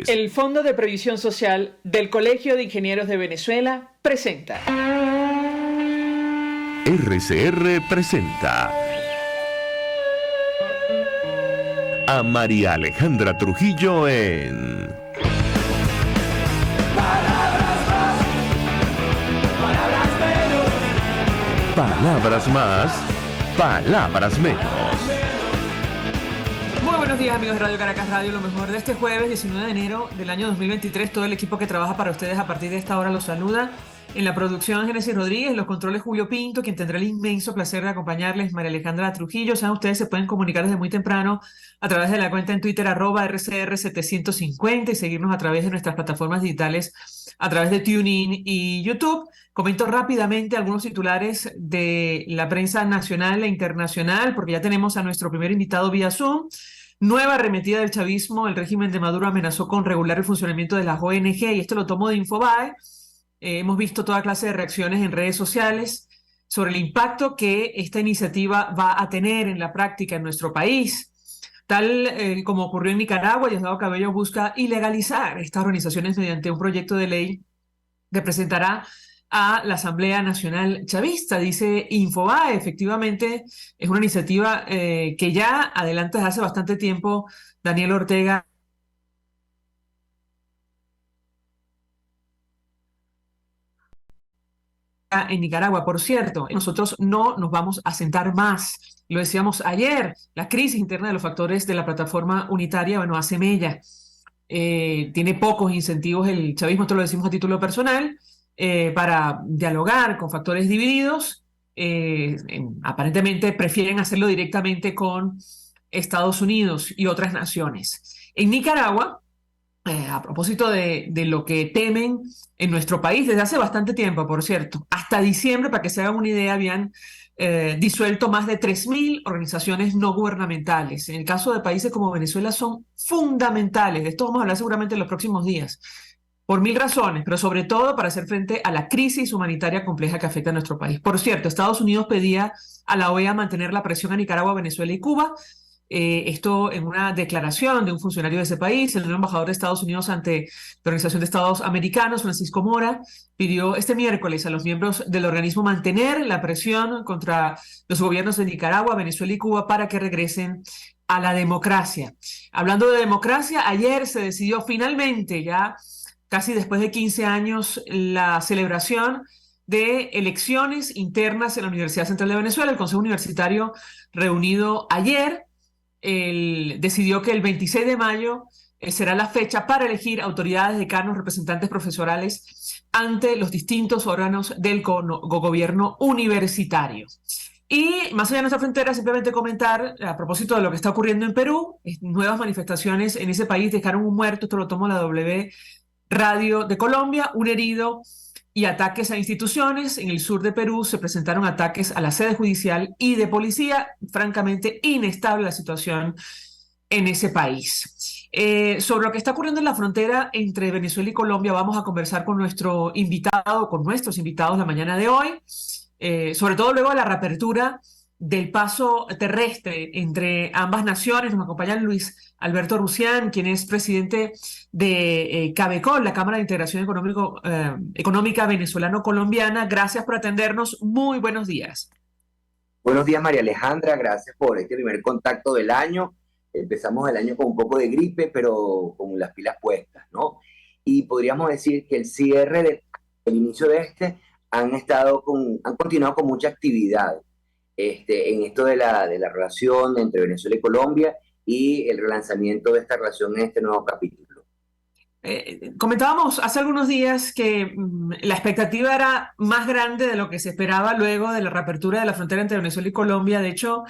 El Fondo de Previsión Social del Colegio de Ingenieros de Venezuela presenta. RCR presenta a María Alejandra Trujillo en Palabras más, palabras menos. Muy buenos días, amigos de Radio Caracas Radio, lo mejor de este jueves 19 de enero del año 2023. Todo el equipo que trabaja para ustedes a partir de esta hora los saluda. En la producción, Génesis Rodríguez, los controles, Julio Pinto, quien tendrá el inmenso placer de acompañarles, María Alejandra Trujillo. Saben, ustedes se pueden comunicar desde muy temprano a través de la cuenta en Twitter, @RCR750, y seguirnos a través de nuestras plataformas digitales, a través de TuneIn y YouTube. Comento rápidamente algunos titulares de la prensa nacional e internacional, porque ya tenemos a nuestro primer invitado vía Zoom. Nueva arremetida del chavismo, el régimen de Maduro amenazó con regular el funcionamiento de las ONG, y esto lo tomo de Infobae. Hemos visto toda clase de reacciones en redes sociales sobre el impacto que esta iniciativa va a tener en la práctica en nuestro país. Tal como ocurrió en Nicaragua, Diosdado Cabello busca ilegalizar estas organizaciones mediante un proyecto de ley que presentará a la Asamblea Nacional Chavista, dice Infobae. Efectivamente, es una iniciativa que ya adelanta desde hace bastante tiempo Daniel Ortega en Nicaragua. Por cierto, nosotros no nos vamos a sentar más. Lo decíamos ayer, la crisis interna de los factores de la plataforma unitaria, bueno, hace mella. Tiene pocos incentivos el chavismo, esto lo decimos a título personal, para dialogar con factores divididos. Aparentemente prefieren hacerlo directamente con Estados Unidos y otras naciones. En Nicaragua, a propósito de lo que temen en nuestro país desde hace bastante tiempo, por cierto, hasta diciembre, para que se hagan una idea, habían disuelto más de 3.000 organizaciones no gubernamentales. En el caso de países como Venezuela son fundamentales. De esto vamos a hablar seguramente en los próximos días, por mil razones, pero sobre todo para hacer frente a la crisis humanitaria compleja que afecta a nuestro país. Por cierto, Estados Unidos pedía a la OEA mantener la presión a Nicaragua, Venezuela y Cuba. Esto en una declaración de un funcionario de ese país. El nuevo embajador de Estados Unidos ante la Organización de Estados Americanos, Francisco Mora, pidió este miércoles a los miembros del organismo mantener la presión contra los gobiernos de Nicaragua, Venezuela y Cuba para que regresen a la democracia. Hablando de democracia, ayer se decidió finalmente, ya casi después de 15 años, la celebración de elecciones internas en la Universidad Central de Venezuela. El Consejo Universitario, reunido ayer, decidió que el 26 de mayo será la fecha para elegir autoridades, decanos, representantes profesorales ante los distintos órganos del gobierno universitario. Y más allá de nuestra frontera, simplemente comentar, a propósito de lo que está ocurriendo en Perú, nuevas manifestaciones en ese país dejaron un muerto, esto lo tomo la W Radio de Colombia, un herido y ataques a instituciones. En el sur de Perú se presentaron ataques a la sede judicial y de policía. Francamente inestable la situación en ese país. Sobre lo que está ocurriendo en la frontera entre Venezuela y Colombia vamos a conversar con nuestro invitado, con nuestros invitados la mañana de hoy, sobre todo luego de la reapertura del paso terrestre entre ambas naciones. Nos acompaña Luis Alberto Rusián, quien es presidente de CABECOL, la Cámara de Integración Económica Venezolano-Colombiana. Gracias por atendernos. Muy buenos días. Buenos días, María Alejandra. Gracias por este primer contacto del año. Empezamos el año con un poco de gripe, pero con las pilas puestas, ¿no? Y podríamos decir que el inicio de han continuado con mucha actividad en esto de la relación entre Venezuela y Colombia y el relanzamiento de esta relación en este nuevo capítulo. Comentábamos hace algunos días que la expectativa era más grande de lo que se esperaba luego de la reapertura de la frontera entre Venezuela y Colombia. De hecho,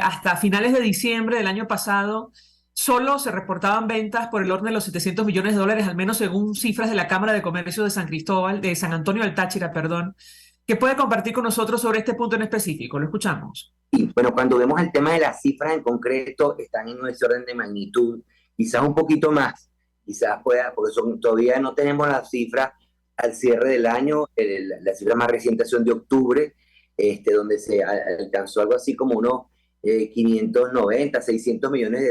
hasta finales de diciembre del año pasado, solo se reportaban ventas por el orden de los $700 millones, al menos según cifras de la Cámara de Comercio de San Antonio del Táchira, perdón, que puede compartir con nosotros sobre este punto en específico. Lo escuchamos. Y bueno, cuando vemos el tema de las cifras en concreto, están en ese orden de magnitud, quizás un poquito más, porque todavía no tenemos las cifras al cierre del año. La cifra más reciente son de octubre, donde se alcanzó algo así como unos 590, $600 millones,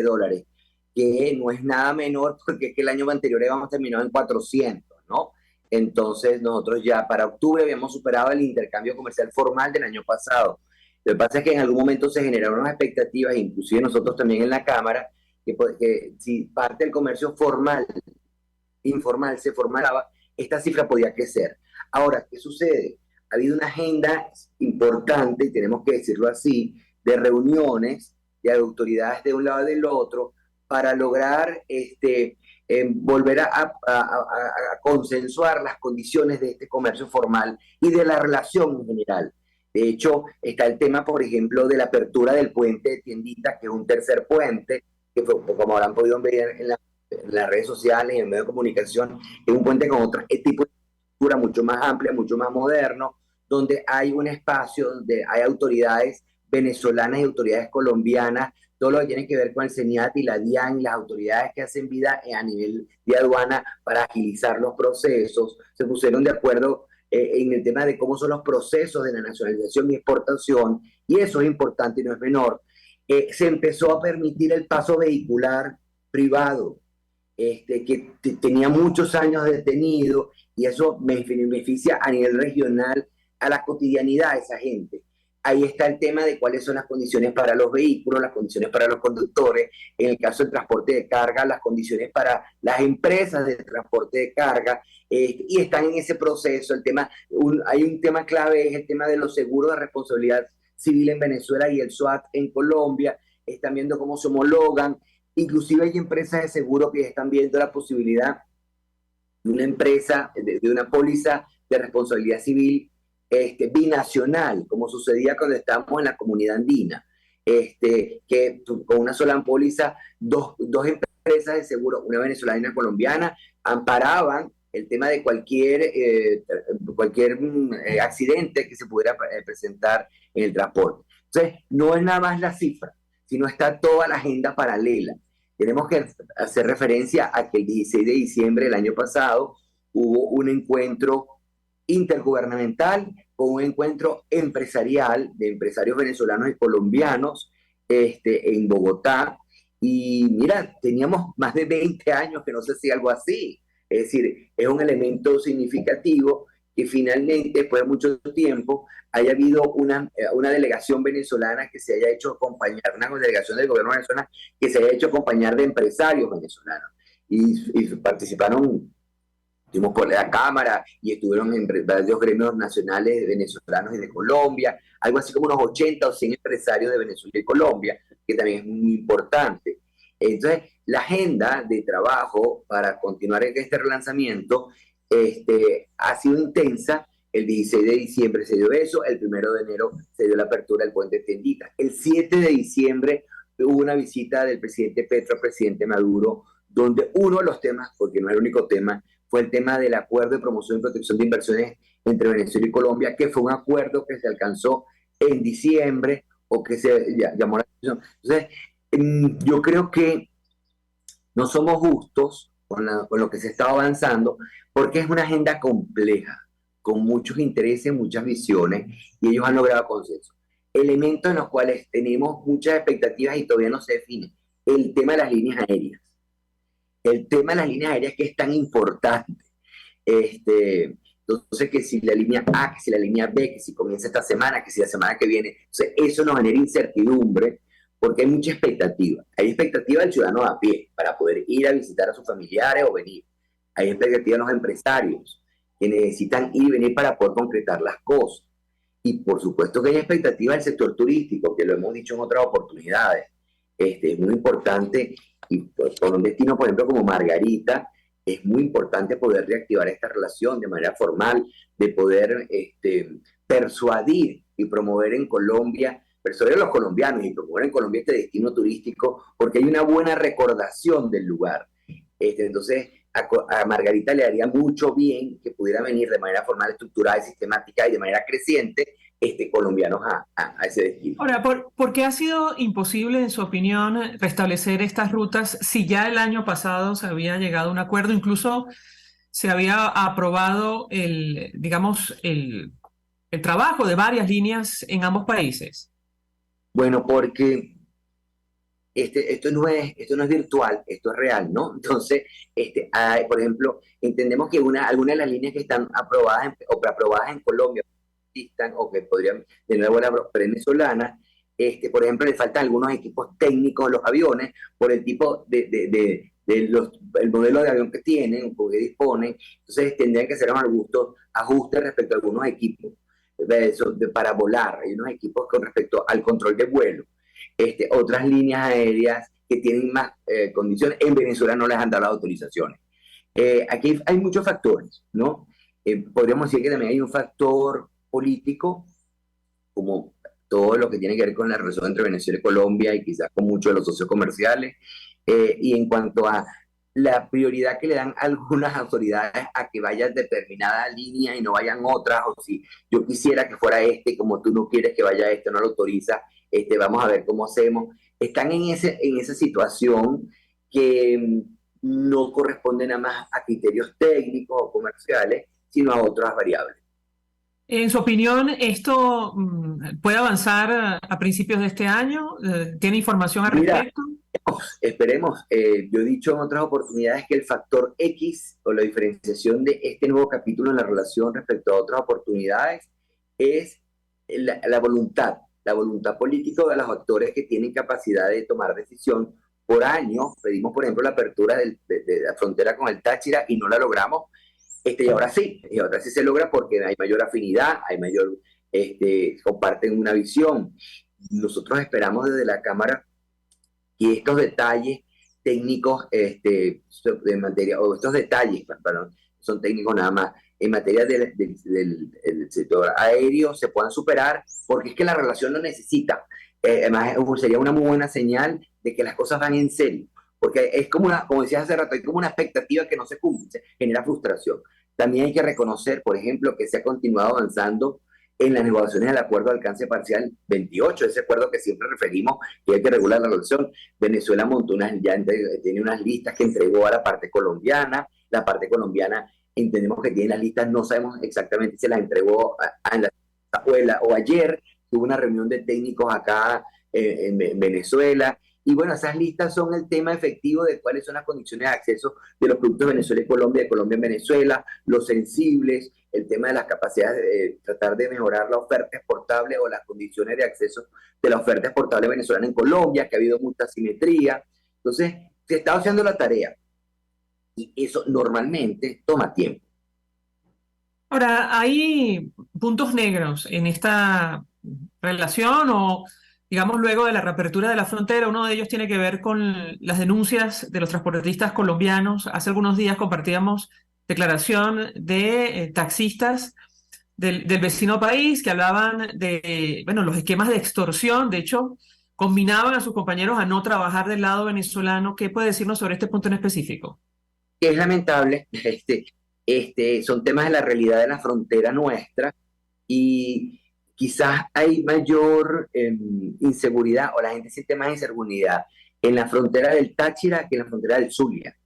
que no es nada menor porque es que el año anterior habíamos terminado en 400, ¿no? Entonces nosotros ya para octubre habíamos superado el intercambio comercial formal del año pasado. Lo que pasa es que en algún momento se generaron unas expectativas, inclusive nosotros también en la Cámara, que si parte del comercio formal, informal se formaba, esta cifra podía crecer. Ahora, ¿qué sucede? Ha habido una agenda importante, y tenemos que decirlo así, de reuniones de autoridades de un lado y del otro para lograr volver a consensuar las condiciones de este comercio formal y de la relación en general. De hecho, está el tema, por ejemplo, de la apertura del puente de Tiendita, que es un tercer puente, que fue, como habrán podido ver en las redes sociales y en medios de comunicación, es un puente con otro tipo de estructura mucho más amplia, mucho más moderno, donde hay un espacio donde hay autoridades venezolanas y autoridades colombianas, todo lo que tiene que ver con el CENIAT y la DIAN y las autoridades que hacen vida a nivel de aduana para agilizar los procesos. Se pusieron de acuerdo en el tema de cómo son los procesos de la nacionalización y exportación, y eso es importante y no es menor. Se empezó a permitir el paso vehicular privado, que tenía muchos años detenido, y eso me beneficia a nivel regional a la cotidianidad de esa gente. Ahí está el tema de cuáles son las condiciones para los vehículos, las condiciones para los conductores, en el caso del transporte de carga, las condiciones para las empresas de transporte de carga, y están en ese proceso. Hay un tema clave, es el tema de los seguros de responsabilidad civil en Venezuela y el SOAT en Colombia. Están viendo cómo se homologan. Inclusive hay empresas de seguro que están viendo la posibilidad de una empresa, de una póliza de responsabilidad civil binacional, como sucedía cuando estábamos en la comunidad andina, que con una sola póliza, dos empresas de seguro, una venezolana y una colombiana, amparaban el tema de cualquier accidente que se pudiera presentar en el transporte. Entonces, no es nada más la cifra, sino está toda la agenda paralela. Tenemos que hacer referencia a que el 16 de diciembre del año pasado hubo un encuentro intergubernamental con un encuentro empresarial de empresarios venezolanos y colombianos en Bogotá. Y mira, teníamos más de 20 años que no se hacía algo así. Es decir, es un elemento significativo que finalmente, después de mucho tiempo, haya habido una delegación venezolana que se haya hecho acompañar, una delegación del gobierno venezolano que se haya hecho acompañar de empresarios venezolanos. Y participaron, estuvimos por la Cámara y estuvieron en varios gremios nacionales venezolanos y de Colombia, algo así como unos 80 o 100 empresarios de Venezuela y Colombia, que también es muy importante. Entonces, la agenda de trabajo para continuar en este relanzamiento ha sido intensa. El 16 de diciembre se dio eso, el 1 de enero se dio la apertura del puente Tiendita. El 7 de diciembre hubo una visita del presidente Petro al presidente Maduro, donde uno de los temas, porque no es el único tema, fue el tema del acuerdo de promoción y protección de inversiones entre Venezuela y Colombia, que fue un acuerdo que se alcanzó en diciembre o que se llamó la atención. Entonces, yo creo que no somos justos con lo que se está avanzando, porque es una agenda compleja, con muchos intereses, muchas visiones, y ellos han logrado consenso. Elementos en los cuales tenemos muchas expectativas y todavía no se define. El tema de las líneas aéreas. El tema de las líneas aéreas, que es tan importante. Entonces, que si la línea A, que si la línea B, que si comienza esta semana, que si la semana que viene. Entonces, eso nos genera incertidumbre, porque hay mucha expectativa. Hay expectativa del ciudadano a pie para poder ir a visitar a sus familiares o venir. Hay expectativa de los empresarios que necesitan ir y venir para poder concretar las cosas. Y por supuesto que hay expectativa del sector turístico, que lo hemos dicho en otras oportunidades. Es muy importante, y por un destino, por ejemplo, como Margarita, es muy importante poder reactivar esta relación de manera formal, de poder persuadir y promover en Colombia, persuadir a los colombianos y promover en Colombia este destino turístico, porque hay una buena recordación del lugar. Entonces, a Margarita le haría mucho bien que pudiera venir de manera formal, estructurada y sistemática y de manera creciente colombianos a ese destino. Ahora, ¿por qué ha sido imposible, en su opinión, restablecer estas rutas si ya el año pasado se había llegado a un acuerdo? Incluso se había aprobado el trabajo de varias líneas en ambos países. Bueno, porque esto no es virtual, esto es real, ¿no? Entonces, por ejemplo, entendemos que algunas de las líneas que están aprobadas o preaprobadas en Colombia o que podrían de nuevo la venezolana, por ejemplo, le faltan algunos equipos técnicos a los aviones por el tipo el modelo de avión que tienen o que disponen. Entonces tendrían que hacer ajustes respecto a algunos equipos para volar. Hay unos equipos con respecto al control de vuelo. Otras líneas aéreas que tienen más condiciones, en Venezuela no les han dado las autorizaciones. Aquí hay muchos factores, ¿no? Podríamos decir que también hay un factor político, como todo lo que tiene que ver con la relación entre Venezuela y Colombia y quizás con muchos de los socios comerciales, y en cuanto a la prioridad que le dan algunas autoridades a que vaya determinada línea y no vayan otras, o si yo quisiera que fuera como tú no quieres que vaya no lo autoriza, vamos a ver cómo hacemos. Están en esa situación que no corresponde nada más a criterios técnicos o comerciales, sino a otras variables. En su opinión, ¿esto puede avanzar a principios de este año? ¿Tiene información al respecto? Esperemos. Yo he dicho en otras oportunidades que el factor X o la diferenciación de este nuevo capítulo en la relación respecto a otras oportunidades es la voluntad política de los actores que tienen capacidad de tomar decisión. Por años pedimos, por ejemplo, la apertura de la frontera con el Táchira y no la logramos. Y ahora sí se logra porque hay mayor afinidad, comparten una visión. Nosotros esperamos desde la Cámara que estos detalles técnicos de materia, o estos detalles, perdón, son técnicos nada más, en materia del sector aéreo se puedan superar, porque es que la relación lo necesita. Además, sería una muy buena señal de que las cosas van en serio, porque es como decías hace rato, hay como una expectativa que no se cumple, genera frustración. También hay que reconocer, por ejemplo, que se ha continuado avanzando en las negociaciones del acuerdo de alcance parcial 28, ese acuerdo que siempre referimos, que hay que regular la relación. Venezuela montó tiene unas listas que entregó a la parte colombiana entendemos que tiene las listas, no sabemos exactamente si se las entregó en la escuela o ayer, tuvo una reunión de técnicos acá en Venezuela. Y bueno, esas listas son el tema efectivo de cuáles son las condiciones de acceso de los productos de Venezuela y Colombia, de Colombia en Venezuela, los sensibles, el tema de las capacidades de tratar de mejorar la oferta exportable o las condiciones de acceso de la oferta exportable venezolana en Colombia, que ha habido mucha asimetría. Entonces, se está haciendo la tarea y eso normalmente toma tiempo. Ahora, ¿hay puntos negros en esta relación o, digamos, luego de la reapertura de la frontera? Uno de ellos tiene que ver con las denuncias de los transportistas colombianos. Hace algunos días compartíamos declaración de taxistas del vecino país que hablaban de, bueno, los esquemas de extorsión. De hecho, combinaban a sus compañeros a no trabajar del lado venezolano. ¿Qué puede decirnos sobre este punto en específico? Es lamentable, son temas de la realidad de la frontera nuestra y quizás hay mayor inseguridad o la gente siente más inseguridad en la frontera del Táchira que en la frontera del Zulia.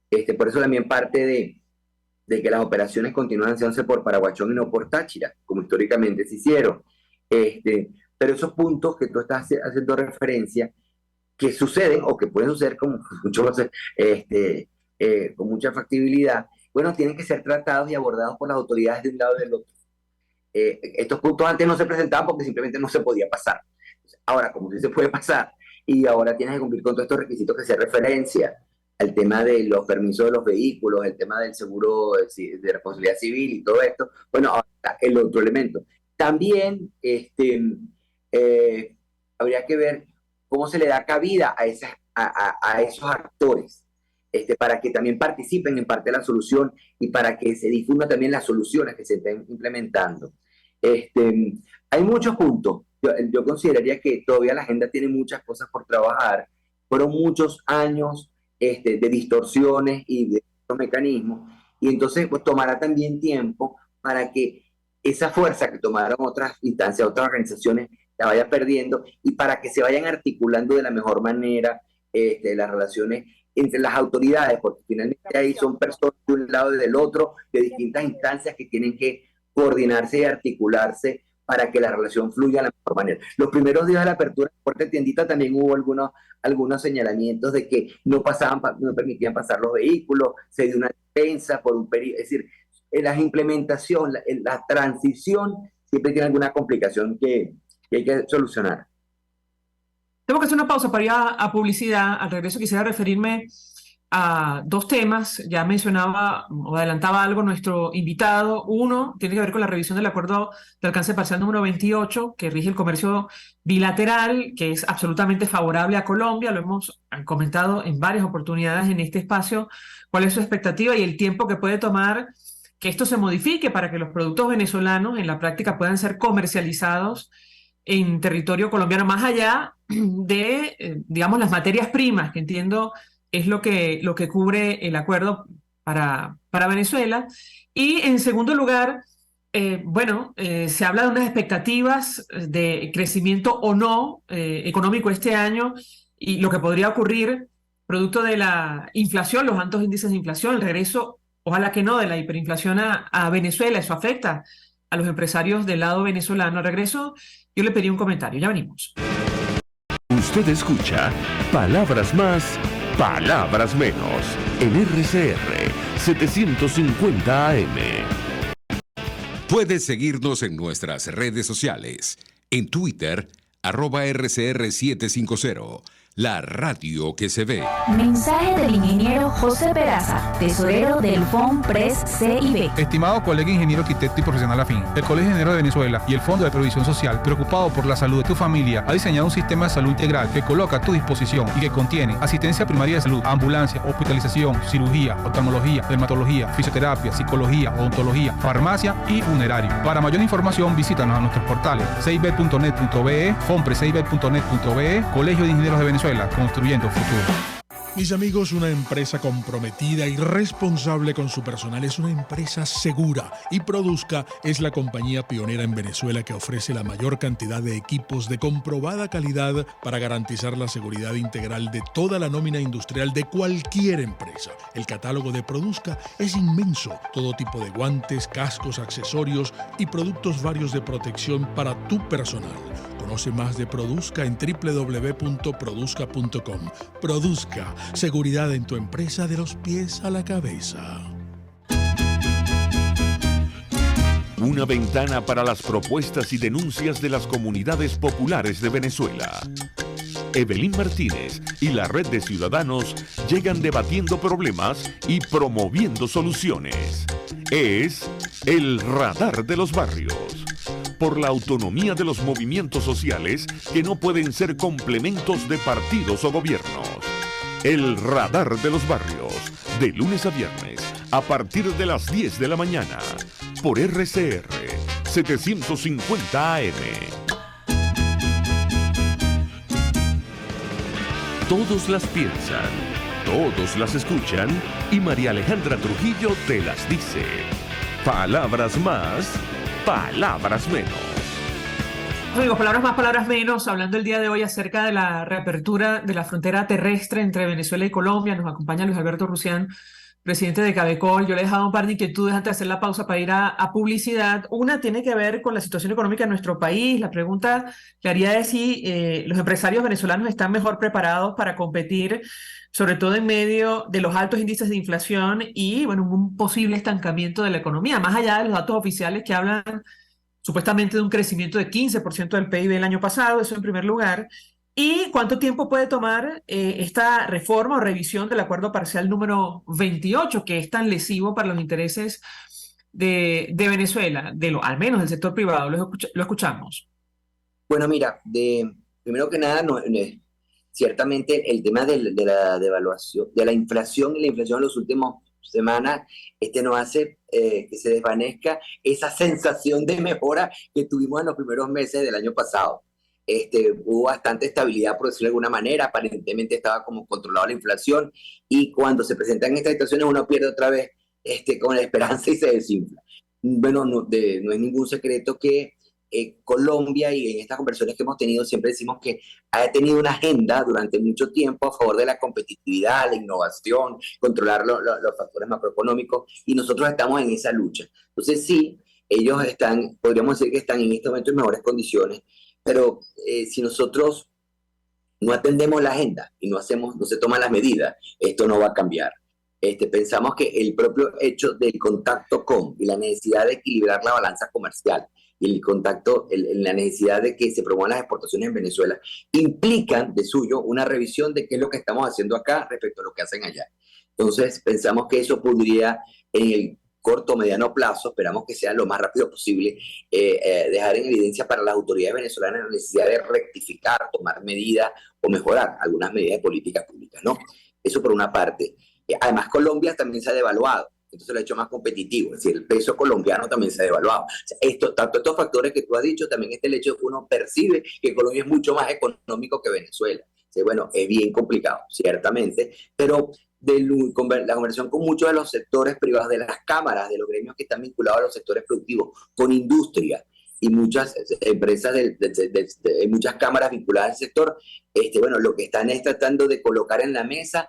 Por eso también parte de que las operaciones continúan haciéndose por Paraguachón y no por Táchira, como históricamente se hicieron. Pero esos puntos que tú estás haciendo referencia, que suceden o que pueden suceder con mucha factibilidad, bueno, tienen que ser tratados y abordados por las autoridades de un lado y del otro. Estos puntos antes no se presentaban porque simplemente no se podía pasar. Ahora, como sí se puede pasar, y ahora tienes que cumplir con todos estos requisitos que se referencia al tema de los permisos de los vehículos, el tema del seguro de responsabilidad civil y todo esto, bueno, ahora el otro elemento. También habría que ver cómo se le da cabida a esos actores, para que también participen en parte de la solución y para que se difundan también las soluciones que se estén implementando. Hay muchos puntos. Yo consideraría que todavía la agenda tiene muchas cosas por trabajar. Fueron muchos años de distorsiones y de estos mecanismos, y entonces pues, tomará también tiempo para que esa fuerza que tomaron otras instancias, otras organizaciones, la vaya perdiendo y para que se vayan articulando de la mejor manera las relaciones entre las autoridades, porque finalmente ahí son personas de un lado y del otro, de distintas instancias que tienen que coordinarse y articularse para que la relación fluya de la mejor manera. Los primeros días de la apertura de Puerta Tiendita también hubo algunos señalamientos de que no permitían pasar los vehículos, se dio una defensa por un periodo, es decir, en la implementación, la transición siempre tiene alguna complicación que hay que solucionar. Tengo que hacer una pausa para ir a publicidad. Al regreso quisiera referirme a dos temas. Ya mencionaba o adelantaba algo nuestro invitado. Uno tiene que ver con la revisión del acuerdo de alcance parcial número 28, que rige el comercio bilateral, que es absolutamente favorable a Colombia. Lo hemos comentado en varias oportunidades en este espacio. ¿Cuál es su expectativa y el tiempo que puede tomar que esto se modifique para que los productos venezolanos en la práctica puedan ser comercializados en territorio colombiano, más allá de, digamos, las materias primas, que entiendo es lo que cubre el acuerdo para Venezuela? Y en segundo lugar, se habla de unas expectativas de crecimiento o no económico este año y lo que podría ocurrir producto de la inflación, los altos índices de inflación, el regreso, ojalá que no, de la hiperinflación a Venezuela. Eso afecta a los empresarios del lado venezolano. Al regreso, yo le pedí un comentario. Ya venimos. Usted escucha Palabras Más, Palabras Menos en RCR 750 AM. Puedes seguirnos en nuestras redes sociales. En Twitter, @RCR750. La radio que se ve. Mensaje del ingeniero José Peraza, tesorero del FONPRES CIB. Estimado colega ingeniero arquitecto y profesional afín, el Colegio de Ingenieros de Venezuela y el Fondo de Previsión Social, preocupado por la salud de tu familia, ha diseñado un sistema de salud integral que coloca a tu disposición y que contiene asistencia primaria de salud, ambulancia, hospitalización, cirugía, oftalmología, dermatología, fisioterapia, psicología, odontología, farmacia y funerario. Para mayor información, visítanos a nuestros portales cib.net.be, fonprescib.net.be, Colegio de Ingenieros de Venezuela, construyendo futuro. Mis amigos, una empresa comprometida y responsable con su personal es una empresa segura, y Produzca es la compañía pionera en Venezuela que ofrece la mayor cantidad de equipos de comprobada calidad para garantizar la seguridad integral de toda la nómina industrial de cualquier empresa. El catálogo de Produzca es inmenso, todo tipo de guantes, cascos, accesorios y productos varios de protección para tu personal. Conoce más de Produzca en www.produzca.com. Produzca, seguridad en tu empresa de los pies a la cabeza. Una ventana para las propuestas y denuncias de las comunidades populares de Venezuela. Evelyn Martínez y la Red de Ciudadanos llegan debatiendo problemas y promoviendo soluciones. Es el Radar de los Barrios. Por la autonomía de los movimientos sociales que no pueden ser complementos de partidos o gobiernos. El Radar de los Barrios, de lunes a viernes, a partir de las 10 de la mañana, por RCR 750 AM. Todos las piensan, todos las escuchan, y María Alejandra Trujillo te las dice. Palabras más, palabras menos. Digo, palabras más, palabras menos, hablando el día de hoy acerca de la reapertura de la frontera terrestre entre Venezuela y Colombia. Nos acompaña Luis Alberto Rusián, presidente de Cabecol. Yo le he dejado un par de inquietudes antes de hacer la pausa para ir a publicidad. Una tiene que ver con la situación económica de nuestro país. La pregunta que haría es si los empresarios venezolanos están mejor preparados para competir, sobre todo en medio de los altos índices de inflación y, bueno, un posible estancamiento de la economía, más allá de los datos oficiales que hablan supuestamente de un crecimiento de 15% del PIB el año pasado. Eso en primer lugar. ¿Y cuánto tiempo puede tomar esta reforma o revisión del acuerdo parcial número 28, que es tan lesivo para los intereses de Venezuela, al menos del sector privado? Lo escuchamos. Bueno, mira, primero que nada, ciertamente el tema de la devaluación, de la inflación y la inflación en las últimas semanas, nos hace que se desvanezca esa sensación de mejora que tuvimos en los primeros meses del año pasado. Hubo bastante estabilidad, por decirlo de alguna manera. Aparentemente estaba como controlada la inflación, y cuando se presentan estas situaciones uno pierde otra vez con la esperanza y se desinfla. Bueno, no es ningún secreto que Colombia, y en estas conversaciones que hemos tenido siempre decimos que ha tenido una agenda durante mucho tiempo a favor de la competitividad, la innovación, controlar los factores macroeconómicos, y nosotros estamos en esa lucha. Entonces sí, ellos están, podríamos decir que están en este momento en mejores condiciones, pero si nosotros no atendemos la agenda y no se toman las medidas, esto no va a cambiar. Pensamos que el propio hecho del contacto con y la necesidad de equilibrar la balanza comercial y el contacto, la necesidad de que se promuevan las exportaciones en Venezuela, implican de suyo una revisión de qué es lo que estamos haciendo acá respecto a lo que hacen allá. Entonces, pensamos que eso podría, en el corto o mediano plazo, esperamos que sea lo más rápido posible, dejar en evidencia para las autoridades venezolanas la necesidad de rectificar, tomar medidas o mejorar algunas medidas de políticas públicas, ¿no? Eso por una parte. Además, Colombia también se ha devaluado, entonces lo ha hecho más competitivo, es decir, el peso colombiano también se ha devaluado. O sea, tanto estos factores que tú has dicho, también el hecho de que uno percibe que Colombia es mucho más económico que Venezuela. O sea, bueno, es bien complicado, ciertamente, pero la conversación con muchos de los sectores privados, de las cámaras, de los gremios que están vinculados a los sectores productivos, con industria y muchas empresas, muchas cámaras vinculadas al sector, bueno, lo que están es tratando de colocar en la mesa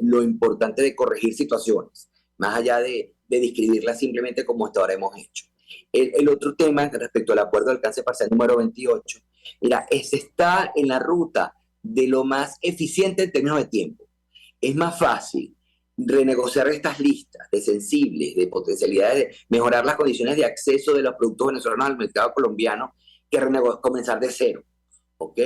lo importante de corregir situaciones, más allá de describirlas simplemente como hasta ahora hemos hecho. El otro tema respecto al acuerdo de alcance parcial número 28, mira, se está en la ruta de lo más eficiente en términos de tiempo. Es más fácil renegociar estas listas de sensibles, de potencialidades, de mejorar las condiciones de acceso de los productos venezolanos al mercado colombiano que comenzar de cero, ¿ok?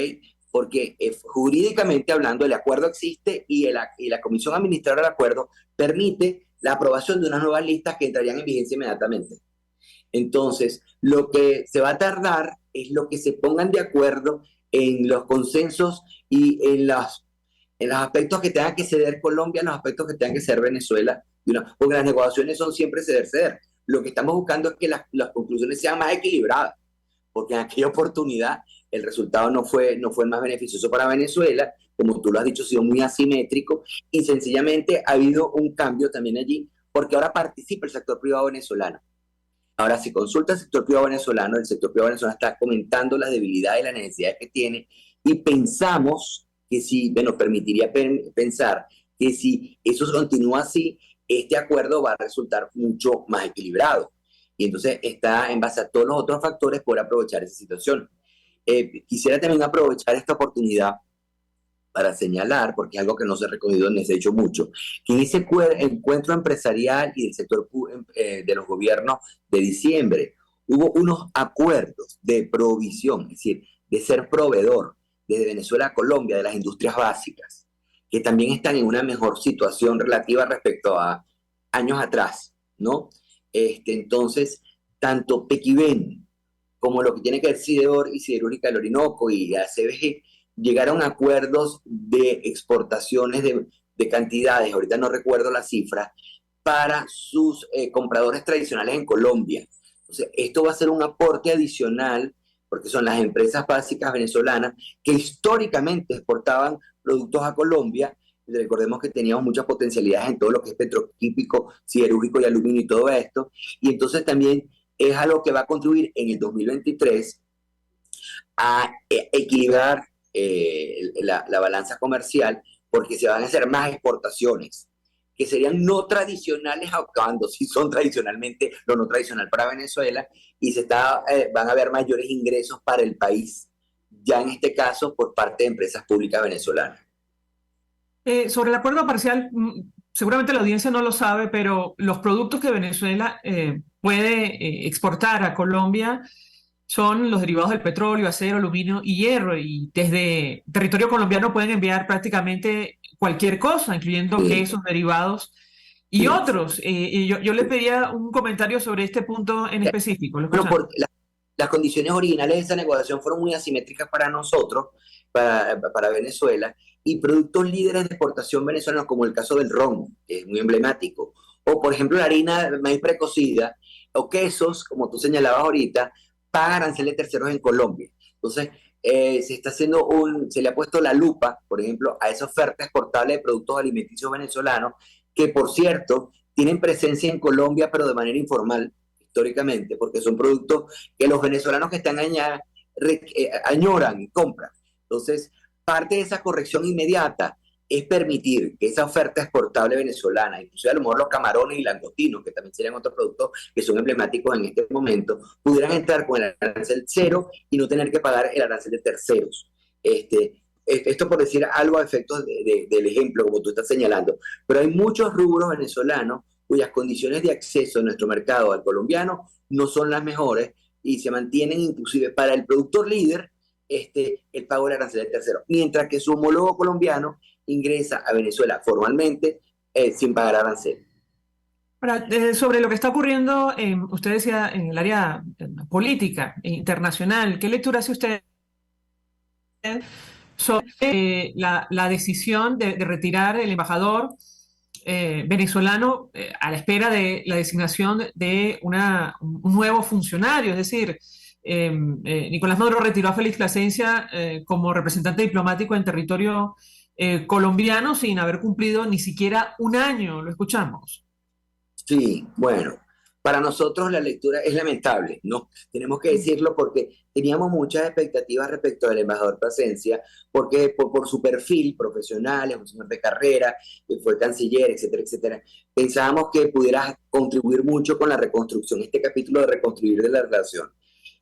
Porque jurídicamente hablando, el acuerdo existe y la comisión administradora del acuerdo permite la aprobación de unas nuevas listas que entrarían en vigencia inmediatamente. Entonces, lo que se va a tardar es lo que se pongan de acuerdo en los consensos y en los aspectos que tenga que ceder Colombia, en los aspectos que tenga que ceder Venezuela, porque las negociaciones son siempre ceder. Lo que estamos buscando es que las conclusiones sean más equilibradas, porque en aquella oportunidad el resultado no fue el más beneficioso para Venezuela, como tú lo has dicho, ha sido muy asimétrico, y sencillamente ha habido un cambio también allí, porque ahora participa el sector privado venezolano. Ahora, si consulta el sector privado venezolano, el sector privado venezolano está comentando las debilidades y las necesidades que tiene, y pensamos que si, bueno, permitiría pensar que si eso continúa así, este acuerdo va a resultar mucho más equilibrado. Y entonces está en base a todos los otros factores por aprovechar esa situación. Quisiera también aprovechar esta oportunidad para señalar, porque es algo que no se ha recogido ni se ha hecho mucho, que en ese encuentro empresarial y del sector de los gobiernos de diciembre hubo unos acuerdos de provisión, es decir, de ser proveedor desde Venezuela a Colombia de las industrias básicas, que también están en una mejor situación relativa respecto a años atrás, ¿no? Entonces, tanto Pequiven como lo que tiene que ver Sidor y Siderúrgica del Orinoco y ACBG llegaron a acuerdos de exportaciones de cantidades, ahorita no recuerdo las cifras, para sus compradores tradicionales en Colombia. Entonces, esto va a ser un aporte adicional, porque son las empresas básicas venezolanas que históricamente exportaban productos a Colombia. Recordemos que teníamos muchas potencialidades en todo lo que es petroquímico, siderúrgico y aluminio y todo esto. Y entonces también es algo que va a contribuir en el 2023 a equilibrar la balanza comercial, porque se van a hacer más exportaciones que serían no tradicionales, cuando sí son tradicionalmente lo no tradicional para Venezuela, y van a haber mayores ingresos para el país, ya en este caso por parte de empresas públicas venezolanas. Sobre el acuerdo parcial, seguramente la audiencia no lo sabe, pero los productos que Venezuela puede exportar a Colombia son los derivados del petróleo, acero, aluminio y hierro, y desde territorio colombiano pueden enviar prácticamente cualquier cosa, incluyendo quesos, derivados y otros. Yo les pedía un comentario sobre este punto en específico. Bueno, las condiciones originales de esa negociación fueron muy asimétricas para nosotros, para Venezuela, y productos líderes de exportación venezolanos, como el caso del ron, que es muy emblemático, o por ejemplo la harina de maíz precocida, o quesos, como tú señalabas ahorita, pagan aranceles terceros en Colombia. Entonces, se le ha puesto la lupa, por ejemplo, a esa oferta exportable de productos alimenticios venezolanos, que por cierto, tienen presencia en Colombia, pero de manera informal, históricamente, porque son productos que los venezolanos que están allá añoran y compran. Entonces, parte de esa corrección inmediata es permitir que esa oferta exportable venezolana, inclusive a lo mejor los camarones y langostinos, que también serían otros productos que son emblemáticos en este momento, pudieran entrar con el arancel cero y no tener que pagar el arancel de terceros. Esto por decir algo a efectos del ejemplo, como tú estás señalando. Pero hay muchos rubros venezolanos cuyas condiciones de acceso a nuestro mercado al colombiano no son las mejores y se mantienen inclusive para el productor líder el pago del arancel de tercero, mientras que su homólogo colombiano ingresa a Venezuela formalmente sin pagar arancel. Ahora, sobre lo que está ocurriendo, usted decía, en el área política e internacional, ¿qué lectura hace usted sobre la decisión de retirar el embajador venezolano a la espera de la designación de un nuevo funcionario? Es decir, Nicolás Maduro retiró a Félix Plasencia como representante diplomático en territorio colombiano sin haber cumplido ni siquiera un año. Lo escuchamos. Sí, bueno, para nosotros la lectura es lamentable, ¿no? Tenemos que decirlo porque teníamos muchas expectativas respecto del embajador Plasencia, porque por su perfil profesional, es un señor de carrera, fue canciller, etcétera, etcétera. Pensábamos que pudiera contribuir mucho con la reconstrucción, este capítulo de reconstruir de la relación.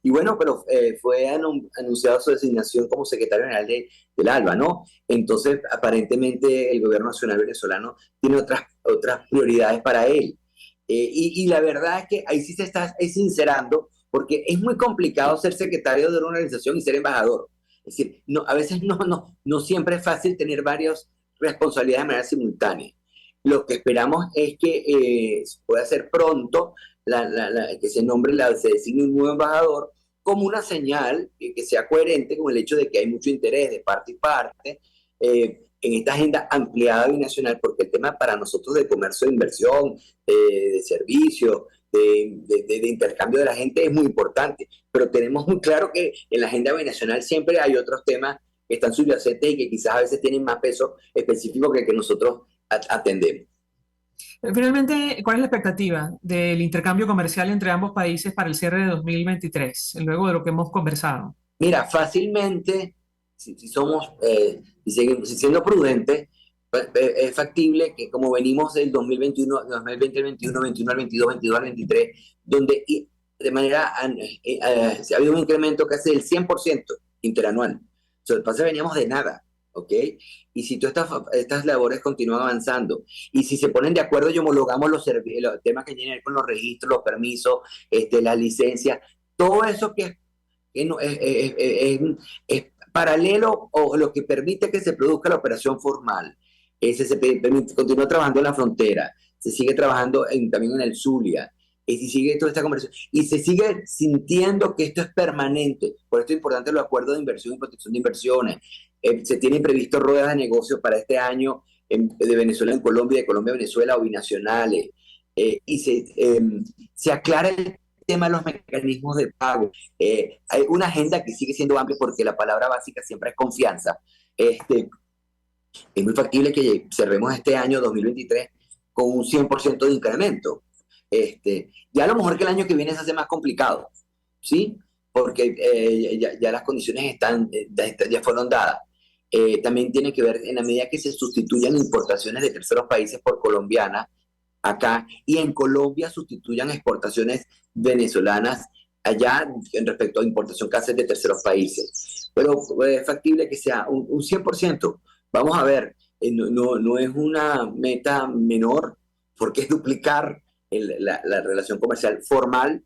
Y bueno, pero fue anunciado su designación como secretario general del ALBA, ¿no? Entonces, aparentemente, el gobierno nacional venezolano tiene otras prioridades para él. Y la verdad es que ahí sí se está sincerando, porque es muy complicado ser secretario de una organización y ser embajador. Es decir, a veces no siempre es fácil tener varias responsabilidades de manera simultánea. Lo que esperamos es que pueda ser pronto que se se designe un nuevo embajador como una señal que sea coherente con el hecho de que hay mucho interés de parte y parte en esta agenda ampliada binacional, porque el tema para nosotros de comercio de inversión, de servicios, de intercambio de la gente es muy importante, pero tenemos muy claro que en la agenda binacional siempre hay otros temas que están subyacentes y que quizás a veces tienen más peso específico que el que nosotros atendemos. Finalmente, ¿cuál es la expectativa del intercambio comercial entre ambos países para el cierre de 2023, luego de lo que hemos conversado? Mira, fácilmente, si somos, seguimos siendo prudentes, es factible que como venimos del 2021 al 2021, 21 al 22, 22 al 23, donde de manera ha habido un incremento casi del 100% interanual. O sea, veníamos de nada. ¿Ok? Y si todas estas labores continúan avanzando, y si se ponen de acuerdo y homologamos los temas que tienen que ver con los registros, los permisos, las licencias, todo eso que es paralelo o lo que permite que se produzca la operación formal, se continúa trabajando en la frontera, se sigue trabajando también en el Zulia, y si sigue toda esta conversación, y se sigue sintiendo que esto es permanente. Por esto es importante los acuerdos de inversión y protección de inversiones. Se tienen previstos ruedas de negocios para este año de Venezuela en Colombia, de Colombia a Venezuela o binacionales. Y se aclara el tema de los mecanismos de pago. Hay una agenda que sigue siendo amplia porque la palabra básica siempre es confianza. Es muy factible que cerremos este año 2023 con un 100% de incremento. Ya a lo mejor que el año que viene se hace más complicado, ¿sí? Porque ya las condiciones ya fueron dadas. También tiene que ver en la medida que se sustituyan importaciones de terceros países por colombianas acá, y en Colombia sustituyan exportaciones venezolanas allá en respecto a importación que hacen de terceros países. Pero es factible que sea un 100%. Vamos a ver, no es una meta menor, porque es duplicar la relación comercial formal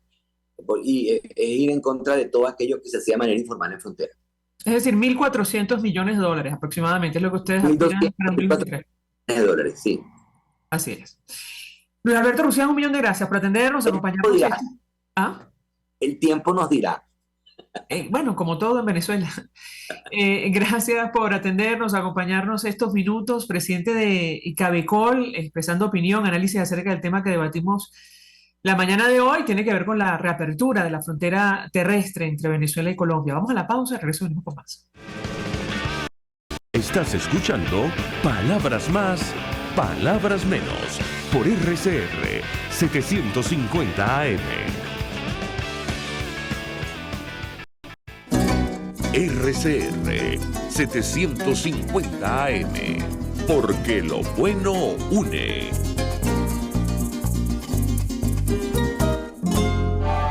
y ir en contra de todo aquello que se hacía de manera informal en frontera. Es decir, $1.400 millones aproximadamente es lo que ustedes aspiran para 2023. $1.400 millones, sí. Así es. Luis Alberto Rusián, 1.000.000 de gracias por atendernos, acompañarnos. ¿Ah? El tiempo nos dirá. Bueno, como todo en Venezuela. Gracias por atendernos, acompañarnos estos minutos. Presidente de Cabecol, expresando opinión, análisis acerca del tema que debatimos la mañana de hoy. Tiene que ver con la reapertura de la frontera terrestre entre Venezuela y Colombia. Vamos a la pausa y regreso venimos con más. Estás escuchando Palabras Más, Palabras Menos, por RCR 750 AM. RCR 750 AM. porque lo bueno une.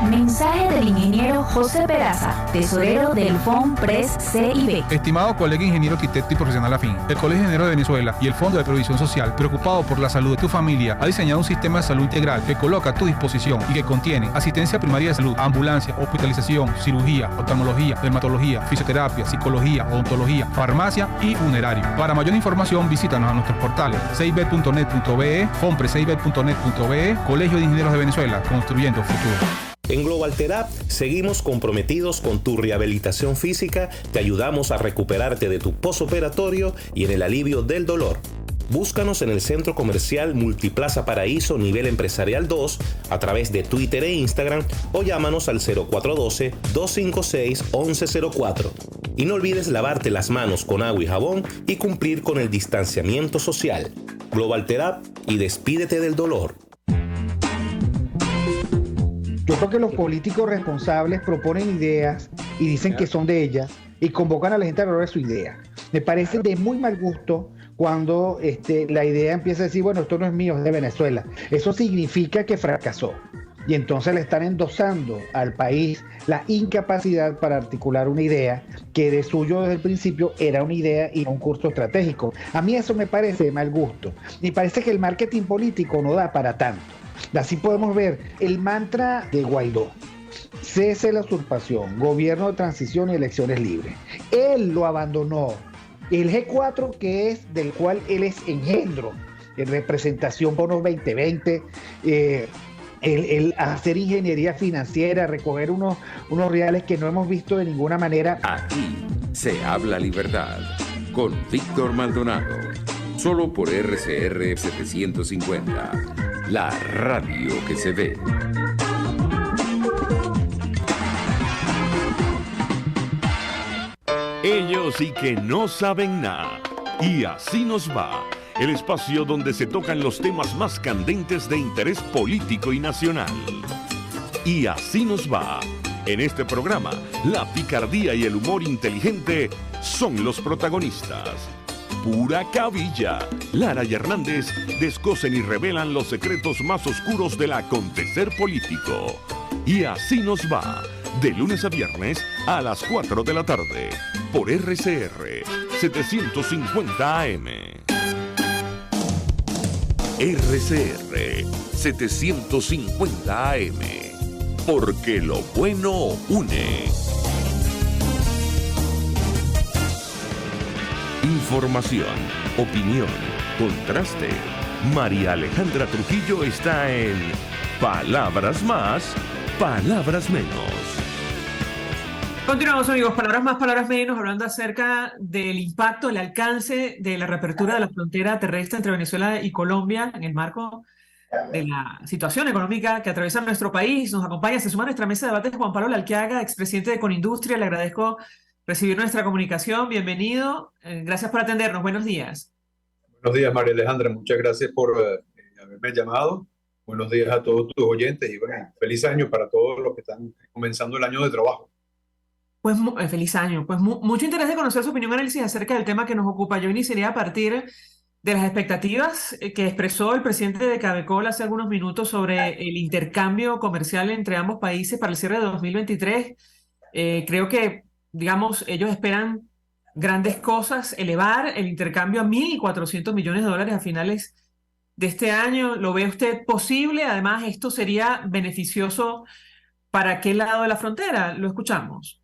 Mensaje del ingeniero José Peraza, tesorero del FONPRES CIB. Estimado colega ingeniero arquitecto y profesional afín, el Colegio de Ingenieros de Venezuela y el Fondo de Previsión Social, preocupado por la salud de tu familia, ha diseñado un sistema de salud integral que coloca a tu disposición y que contiene asistencia primaria de salud, ambulancia, hospitalización, cirugía, oftalmología, dermatología, fisioterapia, psicología, odontología, farmacia y funerario. Para mayor información, visítanos a nuestros portales cib.net.be, fonprescib.net.be, Colegio de Ingenieros de Venezuela, construyendo futuro. En Global Therapy seguimos comprometidos con tu rehabilitación física, te ayudamos a recuperarte de tu posoperatorio y en el alivio del dolor. Búscanos en el Centro Comercial Multiplaza Paraíso Nivel Empresarial 2 a través de Twitter e Instagram o llámanos al 0412-256-1104. Y no olvides lavarte las manos con agua y jabón y cumplir con el distanciamiento social. Global Therapy y despídete del dolor. Yo creo que los políticos responsables proponen ideas y dicen que son de ellas y convocan a la gente a hablar de su idea. Me parece de muy mal gusto cuando la idea empieza a decir, bueno, esto no es mío, es de Venezuela. Eso significa que fracasó. Y entonces le están endosando al país la incapacidad para articular una idea que de suyo desde el principio era una idea y no un curso estratégico. A mí eso me parece de mal gusto. Me parece que el marketing político no da para tanto. Así podemos ver el mantra de Guaidó: cese la usurpación, gobierno de transición y elecciones libres. Él lo abandonó. El G4, que es del cual él es engendro, en representación bonos 2020, el hacer ingeniería financiera, recoger unos reales que no hemos visto de ninguna manera. Aquí se habla libertad con Víctor Maldonado, solo por RCR 750, la radio que se ve. Ellos sí que no saben nada. Y así nos va. El espacio donde se tocan los temas más candentes de interés político y nacional. Y así nos va. En este programa, la picardía y el humor inteligente son los protagonistas. Pura cabilla. Lara y Hernández descosen y revelan los secretos más oscuros del acontecer político. Y así nos va. De lunes a viernes a las 4 de la tarde. Por RCR 750 AM. RCR 750 AM. Porque lo bueno une. Información, opinión, contraste. María Alejandra Trujillo está en Palabras Más, Palabras Menos. Continuamos, amigos. Palabras más, palabras menos, hablando acerca del impacto, el alcance de la reapertura de la frontera terrestre entre Venezuela y Colombia en el marco de la situación económica que atraviesa nuestro país. Nos acompaña, se suma a nuestra mesa de debate Juan Pablo Lalquiaga, expresidente de Conindustria. Le agradezco recibir nuestra comunicación. Bienvenido. Gracias por atendernos. Buenos días. Buenos días, María Alejandra. Muchas gracias por haberme llamado. Buenos días a todos tus oyentes y bueno, feliz año para todos los que están comenzando el año de trabajo. Pues feliz año. Pues mucho interés de conocer su opinión y análisis acerca del tema que nos ocupa. Yo iniciaría a partir de las expectativas que expresó el presidente de Cabecol hace algunos minutos sobre el intercambio comercial entre ambos países para el cierre de 2023. Creo que, digamos, ellos esperan grandes cosas, elevar el intercambio a 1.400 millones de dólares a finales de este año. ¿Lo ve usted posible? Además, ¿esto sería beneficioso para qué lado de la frontera? Lo escuchamos.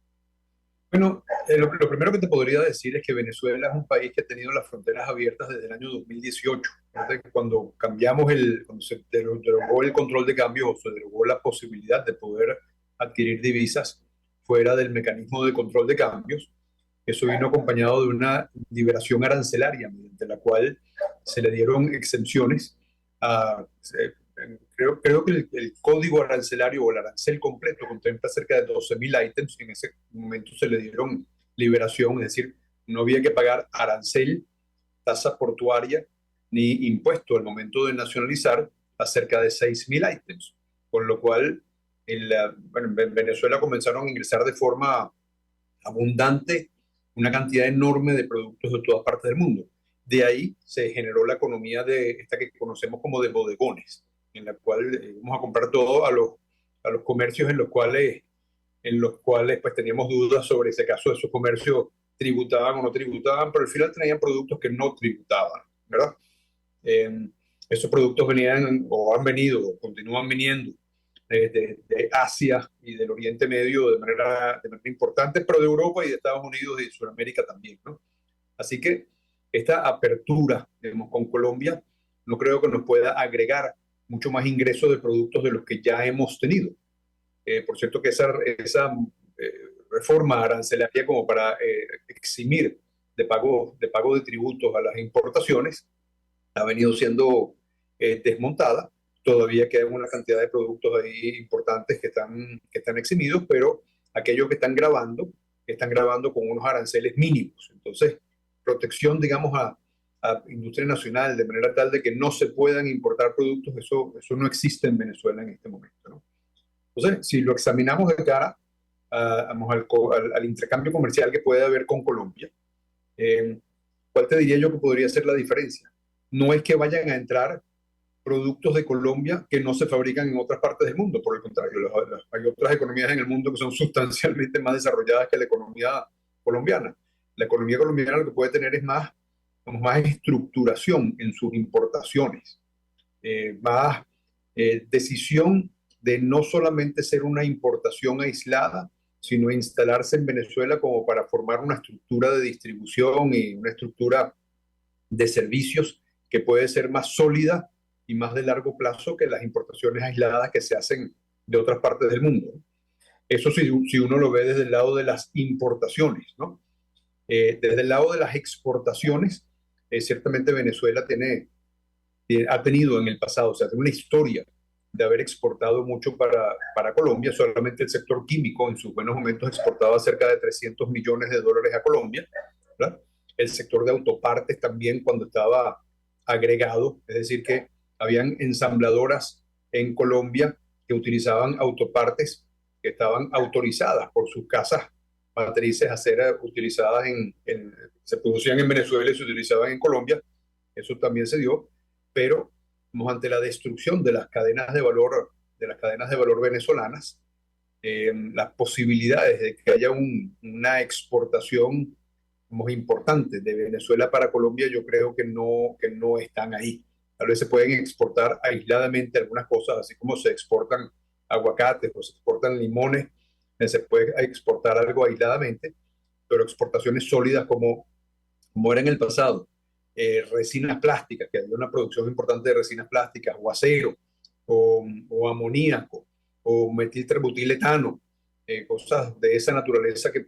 Bueno, lo primero que te podría decir es que Venezuela es un país que ha tenido las fronteras abiertas desde el año 2018. Cuando cuando se derogó el control de cambio o se derogó la posibilidad de poder adquirir divisas fuera del mecanismo de control de cambios, eso vino acompañado de una liberación arancelaria, mediante la cual se le dieron exenciones a... Creo que el código arancelario o el arancel completo contempla cerca de 12.000 ítems. En ese momento se le dieron liberación, es decir, no había que pagar arancel, tasa portuaria ni impuesto al momento de nacionalizar a cerca de 6.000 ítems. Con lo cual, en Venezuela comenzaron a ingresar de forma abundante una cantidad enorme de productos de todas partes del mundo. De ahí se generó la economía de esta que conocemos como de bodegones, en la cual íbamos a comprar todo a los comercios en los cuales pues teníamos dudas sobre si acaso esos comercios tributaban o no tributaban, pero al final traían productos que no tributaban, ¿verdad? Esos productos venían o han venido o continúan viniendo de Asia y del Oriente Medio de manera importante, pero de Europa y de Estados Unidos y de Sudamérica también, ¿no? Así que esta apertura, digamos, con Colombia no creo que nos pueda agregar mucho más ingresos de productos de los que ya hemos tenido. Por cierto que esa reforma arancelaria como para eximir de pago de tributos a las importaciones ha venido siendo desmontada. Todavía quedan una cantidad de productos ahí importantes que están eximidos, pero aquellos que están grabando con unos aranceles mínimos. Entonces, protección, digamos, a industria nacional de manera tal de que no se puedan importar productos, eso no existe en Venezuela en este momento, ¿no? Entonces, si lo examinamos de cara al intercambio comercial que puede haber con Colombia, ¿cuál te diría yo que podría ser la diferencia? No es que vayan a entrar productos de Colombia que no se fabrican en otras partes del mundo, por el contrario, hay otras economías en el mundo que son sustancialmente más desarrolladas que la economía colombiana. La economía colombiana lo que puede tener es más estructuración en sus importaciones, más decisión de no solamente ser una importación aislada, sino instalarse en Venezuela como para formar una estructura de distribución y una estructura de servicios que puede ser más sólida y más de largo plazo que las importaciones aisladas que se hacen de otras partes del mundo. Eso si uno lo ve desde el lado de las importaciones, ¿no? Desde el lado de las exportaciones, ciertamente Venezuela ha tenido en el pasado, o sea, tiene una historia de haber exportado mucho para Colombia. Solamente el sector químico en sus buenos momentos exportaba cerca de $300 millones a Colombia, ¿verdad? El sector de autopartes también cuando estaba agregado, es decir que habían ensambladoras en Colombia que utilizaban autopartes que estaban autorizadas por sus casas matrices a ser utilizadas se producían en Venezuela y se utilizaban en Colombia. Eso también se dio, pero ante la destrucción de las cadenas de valor venezolanas, las posibilidades de que haya una exportación importante de Venezuela para Colombia, yo creo que no están ahí. Tal vez se pueden exportar aisladamente algunas cosas, así como se exportan aguacates o se exportan limones, se puede exportar algo aisladamente, pero exportaciones sólidas como era en el pasado, resinas plásticas, que había una producción importante de resinas plásticas, o acero, o amoníaco, o metilterbutiletano, cosas de esa naturaleza que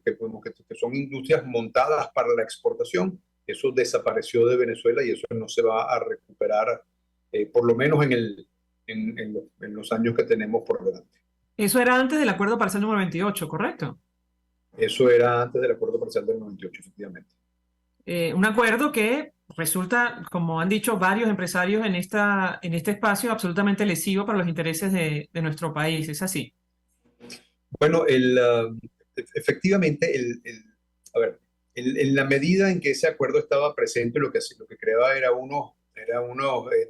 son industrias montadas para la exportación. Eso desapareció de Venezuela y eso no se va a recuperar, por lo menos en los años que tenemos por delante. Eso era antes del acuerdo parcial número 28, ¿correcto? Eso era antes del acuerdo parcial del 98, efectivamente. Un acuerdo que resulta, como han dicho varios empresarios en este espacio, absolutamente lesivo para los intereses de nuestro país. ¿Es así? Bueno, efectivamente, en la medida en que ese acuerdo estaba presente, lo que creaba era unos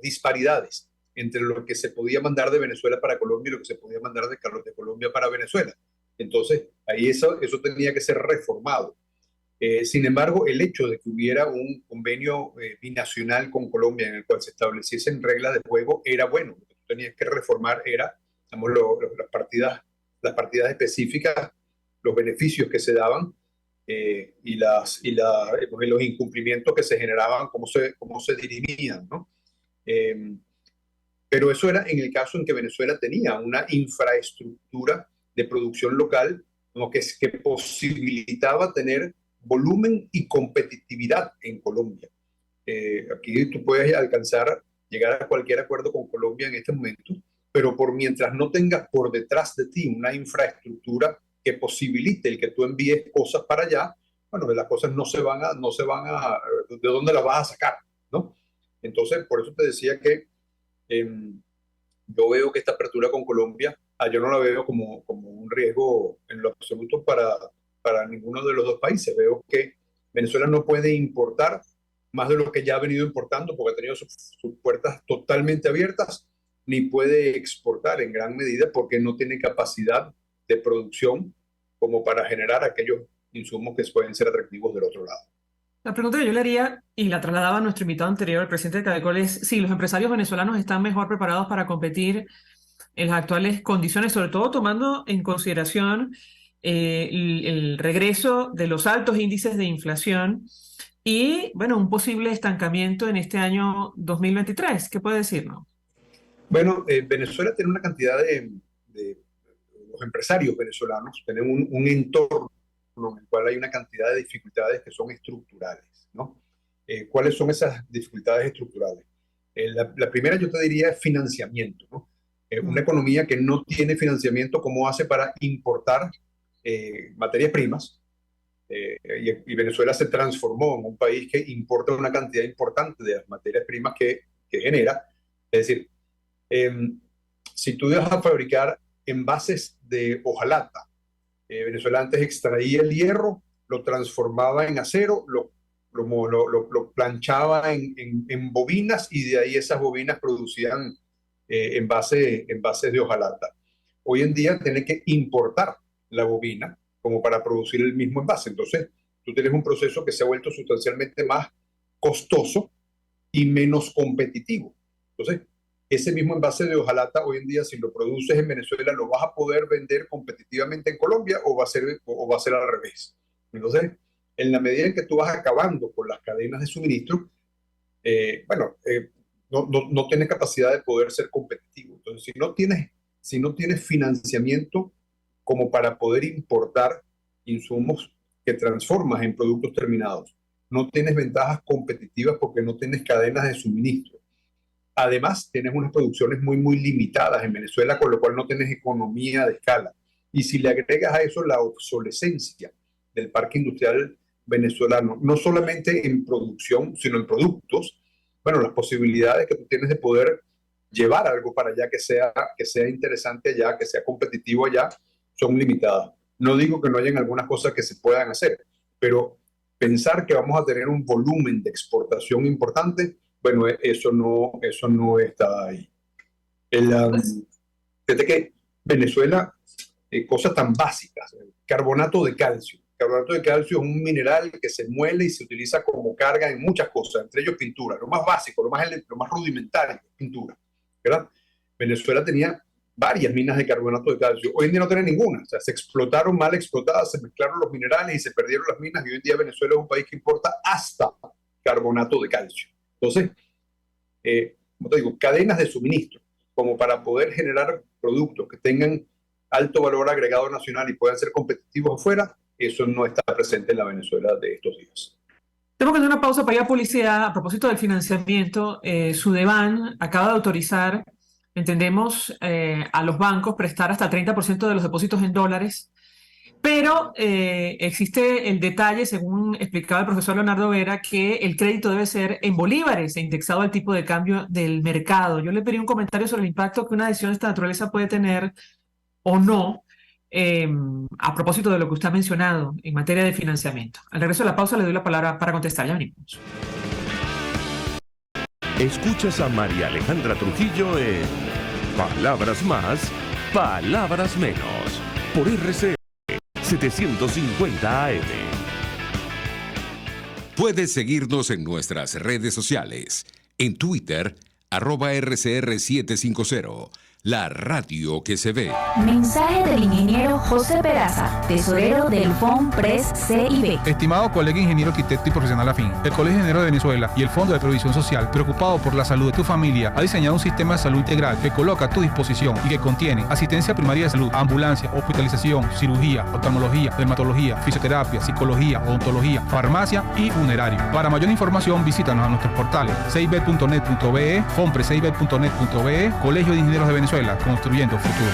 disparidades entre lo que se podía mandar de Venezuela para Colombia y lo que se podía mandar de Colombia para Venezuela. Entonces, ahí eso tenía que ser reformado. Sin embargo, el hecho de que hubiera un convenio binacional con Colombia en el cual se estableciesen reglas de juego era bueno. Lo que tú tenías que reformar era, digamos, las partidas específicas, los beneficios que se daban y los incumplimientos que se generaban, cómo se dirimían, ¿no? Pero eso era en el caso en que Venezuela tenía una infraestructura de producción local, ¿no? que posibilitaba tener volumen y competitividad en Colombia. Aquí tú puedes llegar a cualquier acuerdo con Colombia en este momento, pero mientras no tengas por detrás de ti una infraestructura que posibilite el que tú envíes cosas para allá, bueno, las cosas no se van a ¿de dónde las vas a sacar? ¿No? Entonces, por eso te decía que yo veo que esta apertura con Colombia, yo no la veo como un riesgo en lo absoluto para ninguno de los dos países. Veo que Venezuela no puede importar más de lo que ya ha venido importando porque ha tenido sus puertas totalmente abiertas, ni puede exportar en gran medida porque no tiene capacidad de producción como para generar aquellos insumos que pueden ser atractivos del otro lado. La pregunta que yo le haría, y la trasladaba a nuestro invitado anterior, el presidente de Cadecol, es si los empresarios venezolanos están mejor preparados para competir en las actuales condiciones, sobre todo tomando en consideración el regreso de los altos índices de inflación y, bueno, un posible estancamiento en este año 2023. ¿Qué puede decirnos? Bueno, Venezuela tiene una cantidad de los empresarios venezolanos, tienen un entorno en el cual hay una cantidad de dificultades que son estructurales, ¿no? ¿Cuáles son esas dificultades estructurales? La primera yo te diría es financiamiento, ¿no? Una economía que no tiene financiamiento, ¿cómo hace para importar materias primas? Y Venezuela se transformó en un país que importa una cantidad importante de las materias primas que genera. Es decir, si tú vas a fabricar envases de hojalata, Venezuela antes extraía el hierro, lo transformaba en acero, lo planchaba en bobinas y de ahí esas bobinas producían envases de hojalata. Hoy en día tiene que importar la bobina como para producir el mismo envase. Entonces, tú tienes un proceso que se ha vuelto sustancialmente más costoso y menos competitivo. Entonces, ese mismo envase de hojalata hoy en día, si lo produces en Venezuela, ¿lo vas a poder vender competitivamente en Colombia o va a ser al revés? Entonces, en la medida en que tú vas acabando con las cadenas de suministro, no tienes capacidad de poder ser competitivo. Entonces, si no tienes financiamiento como para poder importar insumos que transformas en productos terminados, no tienes ventajas competitivas porque no tienes cadenas de suministro. Además, tienes unas producciones muy, muy limitadas en Venezuela, con lo cual no tienes economía de escala. Y si le agregas a eso la obsolescencia del parque industrial venezolano, no solamente en producción, sino en productos, bueno, las posibilidades que tú tienes de poder llevar algo para allá que sea interesante allá, que sea competitivo allá, son limitadas. No digo que no hayan algunas cosas que se puedan hacer, pero pensar que vamos a tener un volumen de exportación importante, bueno, eso no está ahí. Desde que Venezuela, cosas tan básicas, carbonato de calcio. Carbonato de calcio es un mineral que se muele y se utiliza como carga en muchas cosas, entre ellos pintura. Lo más básico, lo más rudimentario, pintura, ¿verdad? Venezuela tenía varias minas de carbonato de calcio. Hoy en día no tiene ninguna. O sea, se explotaron mal explotadas, se mezclaron los minerales y se perdieron las minas. Y hoy en día Venezuela es un país que importa hasta carbonato de calcio. Entonces, como te digo, cadenas de suministro, como para poder generar productos que tengan alto valor agregado nacional y puedan ser competitivos afuera, eso no está presente en la Venezuela de estos días. Tengo que hacer una pausa para ir a publicidad. A propósito del financiamiento, Sudeban acaba de autorizar, entendemos, a los bancos prestar hasta el 30% de los depósitos en dólares, pero existe el detalle, según explicaba el profesor Leonardo Vera, que el crédito debe ser en bolívares e indexado al tipo de cambio del mercado. Yo le pedí un comentario sobre el impacto que una decisión de esta naturaleza puede tener o no, a propósito de lo que usted ha mencionado en materia de financiamiento. Al regreso de la pausa le doy la palabra para contestar. Ya venimos. Escuchas a María Alejandra Trujillo en Palabras Más, Palabras Menos, por RCN 750 AM. Puedes seguirnos en nuestras redes sociales. En Twitter, @RCR750. La radio que se ve. Mensaje del ingeniero José Peraza, tesorero del FONPRES CIB. Estimado colega ingeniero arquitecto y profesional afín, el Colegio de Ingenieros de Venezuela y el Fondo de Previsión Social, preocupado por la salud de tu familia, ha diseñado un sistema de salud integral que coloca a tu disposición y que contiene asistencia primaria de salud, ambulancia, hospitalización, cirugía, oftalmología, dermatología, fisioterapia, psicología, odontología, farmacia y funerario. Para mayor información, visítanos a nuestros portales cib.net.be, fonprescib.net.be, Colegio de Ingenieros de Venezuela, construyendo futuro.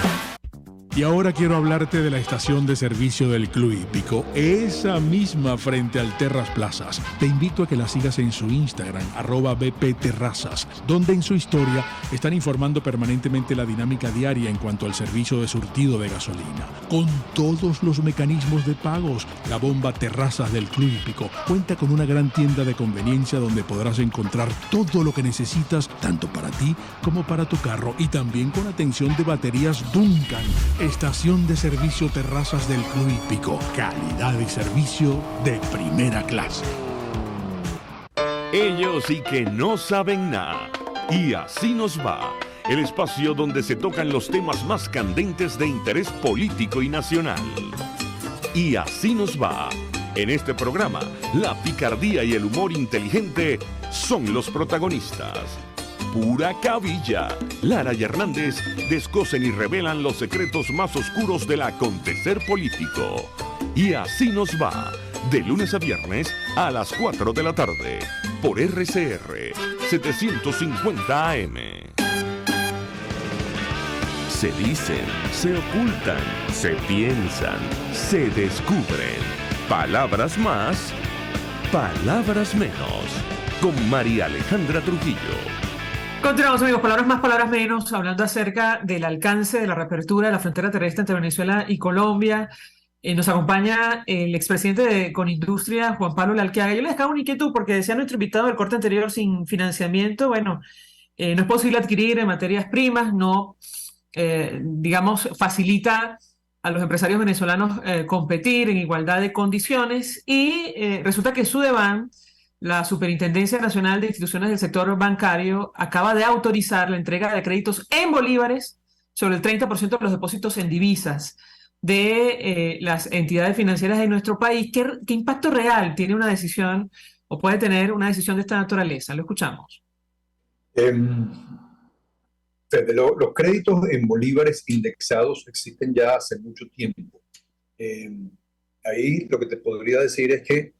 Y ahora quiero hablarte de la estación de servicio del Club Hípico, esa misma frente al Terras Plazas. Te invito a que la sigas en su Instagram, @bpterrazas, donde en su historia están informando permanentemente la dinámica diaria en cuanto al servicio de surtido de gasolina. Con todos los mecanismos de pagos, la bomba Terrazas del Club Hípico cuenta con una gran tienda de conveniencia donde podrás encontrar todo lo que necesitas, tanto para ti como para tu carro, y también con atención de baterías Duncan. Estación de servicio Terrazas del Club Hípico. Calidad y servicio de primera clase. Ellos sí que no saben nada. Y así nos va. El espacio donde se tocan los temas más candentes de interés político y nacional. Y así nos va. En este programa, la picardía y el humor inteligente son los protagonistas. Pura cabilla. Lara y Hernández descosen y revelan los secretos más oscuros del acontecer político. Y así nos va, de lunes a viernes a las 4 de la tarde, por RCR 750 AM. Se dicen, se ocultan, se piensan, se descubren. Palabras más, palabras menos. Con María Alejandra Trujillo. Continuamos, amigos, palabras más, palabras menos, hablando acerca del alcance de la reapertura de la frontera terrestre entre Venezuela y Colombia. Nos acompaña el expresidente de Conindustria, Juan Pablo Lalquiaga. Yo les dejaba una inquietud porque decía nuestro invitado del corte anterior, sin financiamiento, bueno, no es posible adquirir materias primas, no, digamos, facilita a los empresarios venezolanos competir en igualdad de condiciones, y resulta que Sudeban, la Superintendencia Nacional de Instituciones del Sector Bancario, acaba de autorizar la entrega de créditos en bolívares sobre el 30% de los depósitos en divisas de las entidades financieras de nuestro país. ¿Qué impacto real tiene una decisión o puede tener una decisión de esta naturaleza? Lo escuchamos. Los créditos en bolívares indexados existen ya hace mucho tiempo. Ahí lo que te podría decir es que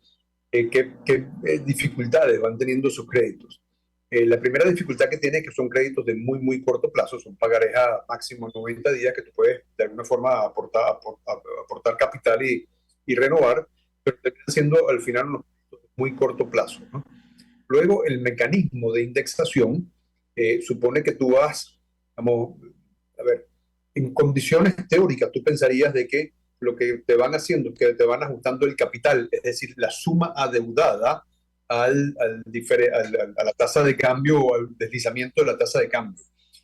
qué dificultades van teniendo sus créditos. La primera dificultad que tiene es que son créditos de muy, muy corto plazo, son pagarés a máximo 90 días que tú puedes de alguna forma aportar capital y renovar, pero terminan siendo al final unos créditos de muy corto plazo, ¿no? Luego, el mecanismo de indexación supone que tú vas, vamos, a ver, en condiciones teóricas tú pensarías de que lo que te van haciendo es que te van ajustando el capital, es decir, la suma adeudada a la tasa de cambio o al deslizamiento de la tasa de cambio.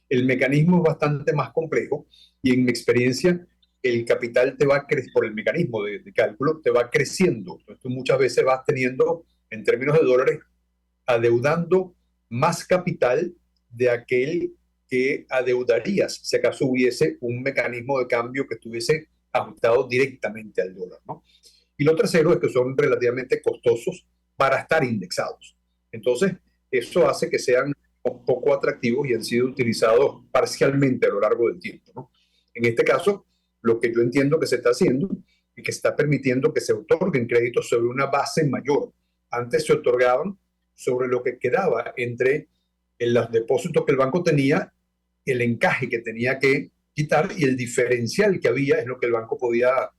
El mecanismo es bastante más complejo y en mi experiencia el capital te va por el mecanismo de cálculo, te va creciendo. Entonces tú muchas veces vas teniendo, en términos de dólares, adeudando más capital de aquel que adeudarías si acaso hubiese un mecanismo de cambio que estuviese ajustado directamente al dólar, ¿no? Y lo tercero es que son relativamente costosos para estar indexados. Entonces, eso hace que sean poco atractivos y han sido utilizados parcialmente a lo largo del tiempo, ¿no? En este caso, lo que yo entiendo que se está haciendo y que está permitiendo que se otorguen créditos sobre una base mayor. Antes se otorgaban sobre lo que quedaba entre los depósitos que el banco tenía, el encaje que tenía que quitar y el diferencial que había es lo que el banco podía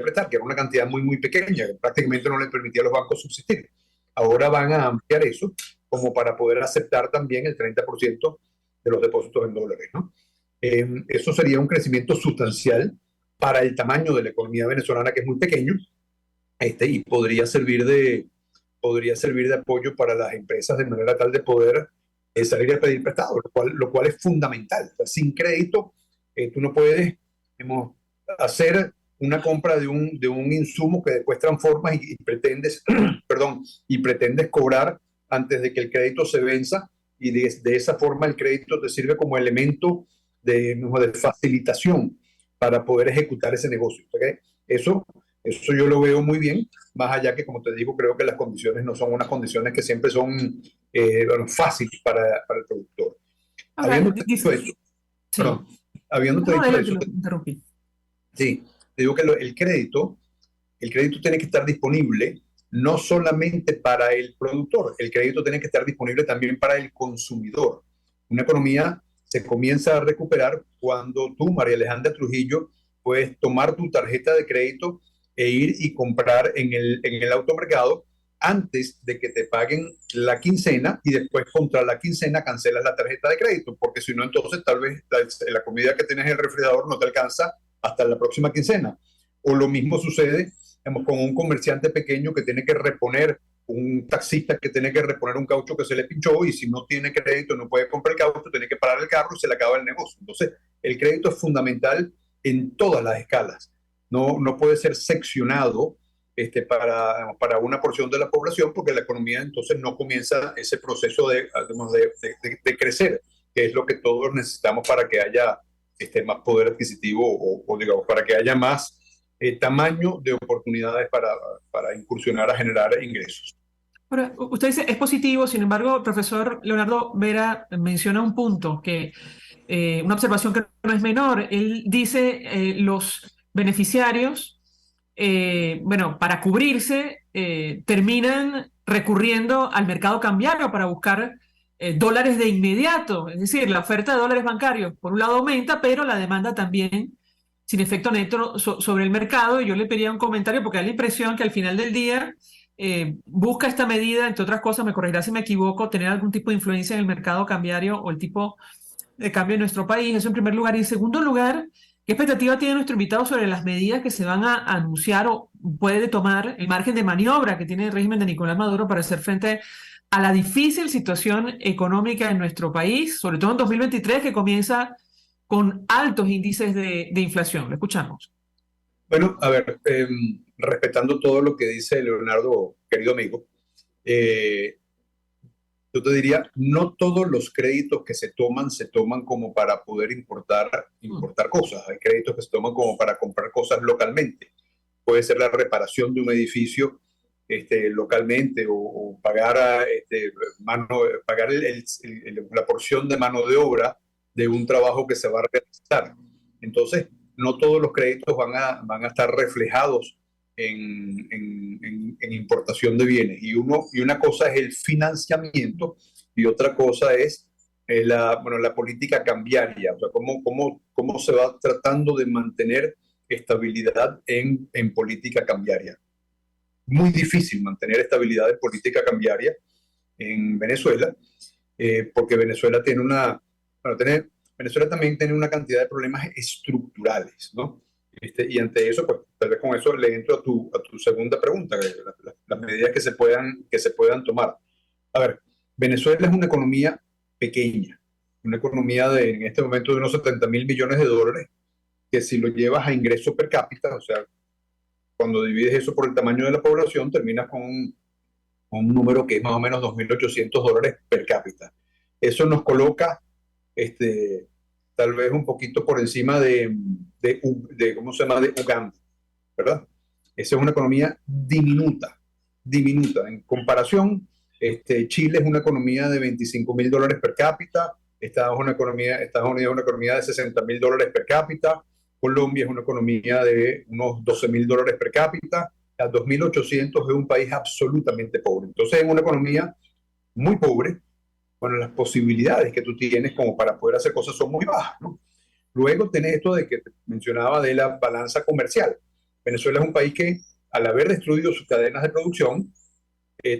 prestar, que era una cantidad muy, muy pequeña, que prácticamente no le permitía a los bancos subsistir. Ahora van a ampliar eso como para poder aceptar también el 30% de los depósitos en dólares, ¿no? Eso sería un crecimiento sustancial para el tamaño de la economía venezolana, que es muy pequeño, y podría servir de apoyo para las empresas de manera tal de poder salir a pedir prestado, lo cual es fundamental. O sea, sin crédito, tú no puedes, digamos, hacer una compra de un insumo que después transformas y pretendes, pretendes cobrar antes de que el crédito se venza, y de esa forma el crédito te sirve como elemento de facilitación para poder ejecutar ese negocio. ¿Okay? Eso yo lo veo muy bien, más allá que, como te digo, creo que las condiciones no son unas condiciones que siempre son fáciles para el productor. Habiéndote dicho eso, sí, te digo que el crédito tiene que estar disponible no solamente para el productor, el crédito tiene que estar disponible también para el consumidor. Una economía se comienza a recuperar cuando tú, María Alejandra Trujillo, puedes tomar tu tarjeta de crédito e ir y comprar en el automercado antes de que te paguen la quincena, y después contra la quincena cancelas la tarjeta de crédito, porque si no, entonces tal vez la comida que tienes en el refrigerador no te alcanza hasta la próxima quincena. O lo mismo sucede, digamos, con un comerciante pequeño que tiene que reponer, un taxista que tiene que reponer un caucho que se le pinchó, y si no tiene crédito no puede comprar el caucho, tiene que parar el carro y se le acaba el negocio. Entonces, el crédito es fundamental en todas las escalas. No puede ser seccionado para una porción de la población, porque la economía entonces no comienza ese proceso de crecer, que es lo que todos necesitamos para que haya más poder adquisitivo, o digamos, para que haya más tamaño de oportunidades para incursionar a generar ingresos. Ahora, usted dice es positivo, sin embargo, el profesor Leonardo Vera menciona un punto, una observación que no es menor. Él dice los beneficiarios, para cubrirse, terminan recurriendo al mercado cambiario para buscar dólares de inmediato. Es decir, la oferta de dólares bancarios, por un lado, aumenta, pero la demanda también, sin efecto neto sobre el mercado. Y yo le pediría un comentario, porque da la impresión que al final del día busca esta medida, entre otras cosas, me corregirá si me equivoco, tener algún tipo de influencia en el mercado cambiario o el tipo de cambio en nuestro país. Eso en primer lugar. Y en segundo lugar, ¿qué expectativa tiene nuestro invitado sobre las medidas que se van a anunciar o puede tomar, el margen de maniobra que tiene el régimen de Nicolás Maduro para hacer frente a la difícil situación económica en nuestro país, sobre todo en 2023, que comienza con altos índices de inflación? Lo escuchamos. Bueno, a ver, respetando todo lo que dice Leonardo, querido amigo, yo te diría, no todos los créditos que se toman como para poder importar cosas. Hay créditos que se toman como para comprar cosas localmente. Puede ser la reparación de un edificio localmente, o pagar, pagar la porción de mano de obra de un trabajo que se va a realizar. Entonces, no todos los créditos van a estar reflejados en importación de bienes. Y una cosa es el financiamiento, y otra cosa es la política cambiaria. O sea, cómo se va tratando de mantener estabilidad en política cambiaria. Muy difícil mantener estabilidad en política cambiaria en Venezuela, porque Venezuela Venezuela también tiene una cantidad de problemas estructurales, ¿no? Y ante eso, pues tal vez con eso le entro a tu segunda pregunta, las medidas que se puedan tomar. A ver, Venezuela es una economía pequeña, una economía en este momento de unos 70.000 millones de dólares, que si lo llevas a ingreso per cápita, o sea, cuando divides eso por el tamaño de la población, terminas con un número que es más o menos 2.800 dólares per cápita. Eso nos coloca tal vez un poquito por encima de ¿cómo se llama?, de Uganda, ¿verdad? Esa es una economía diminuta. En comparación, Chile es una economía de 25.000 dólares per cápita, Estados Unidos es una economía de 60.000 dólares per cápita, Colombia es una economía de unos 12.000 dólares per cápita, a 2.800 es un país absolutamente pobre. Entonces, es una economía muy pobre. Bueno, las posibilidades que tú tienes como para poder hacer cosas son muy bajas, ¿no? Luego tenés esto de que te mencionaba de la balanza comercial. Venezuela es un país que, al haber destruido sus cadenas de producción,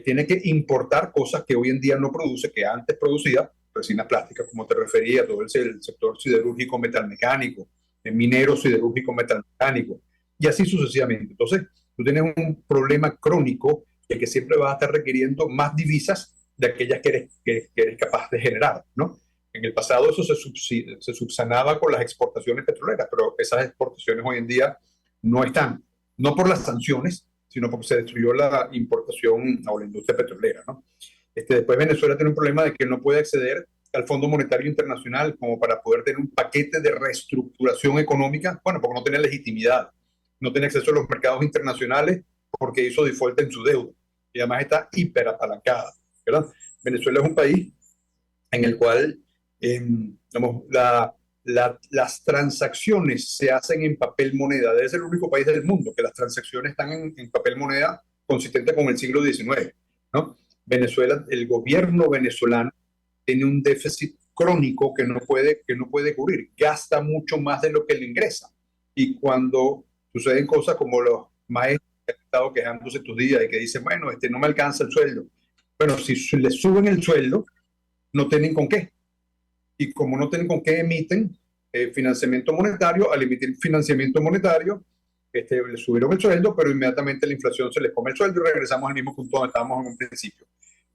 tiene que importar cosas que hoy en día no produce, que antes producía, resinas plásticas, como te refería, todo el sector siderúrgico metalmecánico, minero siderúrgico metalmecánico, y así sucesivamente. Entonces, tú tienes un problema crónico de que siempre vas a estar requiriendo más divisas de aquellas que eres capaz de generar, ¿no? En el pasado eso se subsanaba con las exportaciones petroleras, pero esas exportaciones hoy en día no están, no por las sanciones, sino porque se destruyó la importación o la industria petrolera, ¿no? Después Venezuela tiene un problema de que no puede acceder al Fondo Monetario Internacional como para poder tener un paquete de reestructuración económica, bueno, porque no tiene legitimidad, no tiene acceso a los mercados internacionales porque hizo default en su deuda y además está hiperapalancada, ¿verdad? Venezuela es un país en el cual las transacciones se hacen en papel moneda. Debe ser el único país del mundo que las transacciones están en papel moneda consistente con el siglo XIX, ¿no? Venezuela, el gobierno venezolano tiene un déficit crónico que no puede cubrir, gasta mucho más de lo que le ingresa. Y cuando suceden cosas como los maestros que han estado quejándose estos días y que dicen, bueno, no me alcanza el sueldo. Bueno, si les suben el sueldo, no tienen con qué. Y como no tienen con qué, emiten financiamiento monetario. Al emitir financiamiento monetario, les subieron el sueldo, pero inmediatamente la inflación se les come el sueldo y regresamos al mismo punto donde estábamos en un principio.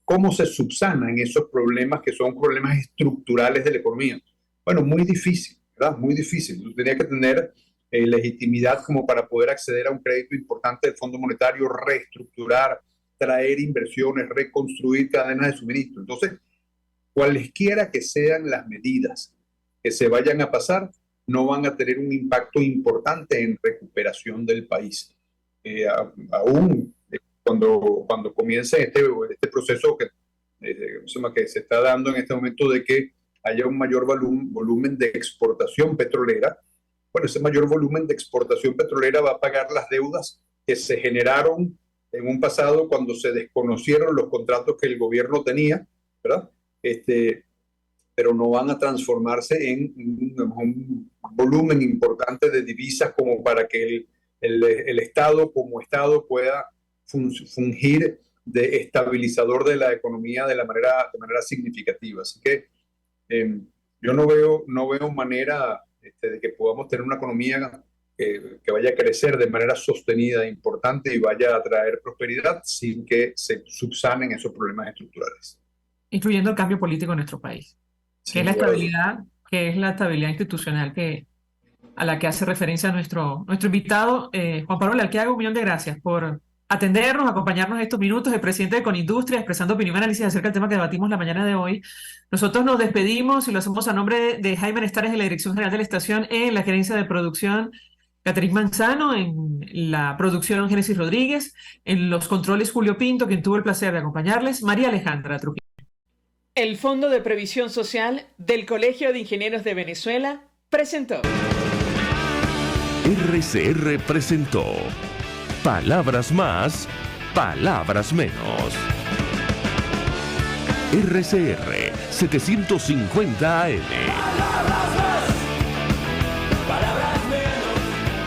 ¿Cómo se subsanan esos problemas que son problemas estructurales de la economía? Bueno, muy difícil, ¿verdad? Muy difícil. Tú tenías que tener legitimidad como para poder acceder a un crédito importante del Fondo Monetario, reestructurar, traer inversiones, reconstruir cadenas de suministro. Entonces, cualesquiera que sean las medidas que se vayan a pasar, no van a tener un impacto importante en recuperación del país. Aún cuando comience este proceso que se está dando en este momento de que haya un mayor volumen de exportación petrolera, bueno, ese mayor volumen de exportación petrolera va a pagar las deudas que se generaron en un pasado cuando se desconocieron los contratos que el gobierno tenía, ¿verdad? Pero no van a transformarse en un volumen importante de divisas como para que el Estado como Estado pueda fungir de estabilizador de la economía de manera significativa. Así que yo no veo manera de que podamos tener una economía que vaya a crecer de manera sostenida, importante y vaya a traer prosperidad sin que se subsanen esos problemas estructurales. Incluyendo el cambio político en nuestro país, que es la estabilidad institucional a la que hace referencia nuestro invitado, Juan Pablo Alquiaga. Un millón de gracias por atendernos, acompañarnos estos minutos. El presidente de Conindustria, expresando opinión y análisis acerca del tema que debatimos la mañana de hoy. Nosotros nos despedimos y lo hacemos a nombre de Jaime Nestares de la Dirección General de la Estación, en la gerencia de producción Catherine Manzano, en la producción Génesis Rodríguez, en los controles Julio Pinto, quien tuvo el placer de acompañarles, María Alejandra Trujillo. El Fondo de Previsión Social del Colegio de Ingenieros de Venezuela presentó. RCR presentó Palabras Más, Palabras Menos. RCR 750 AM.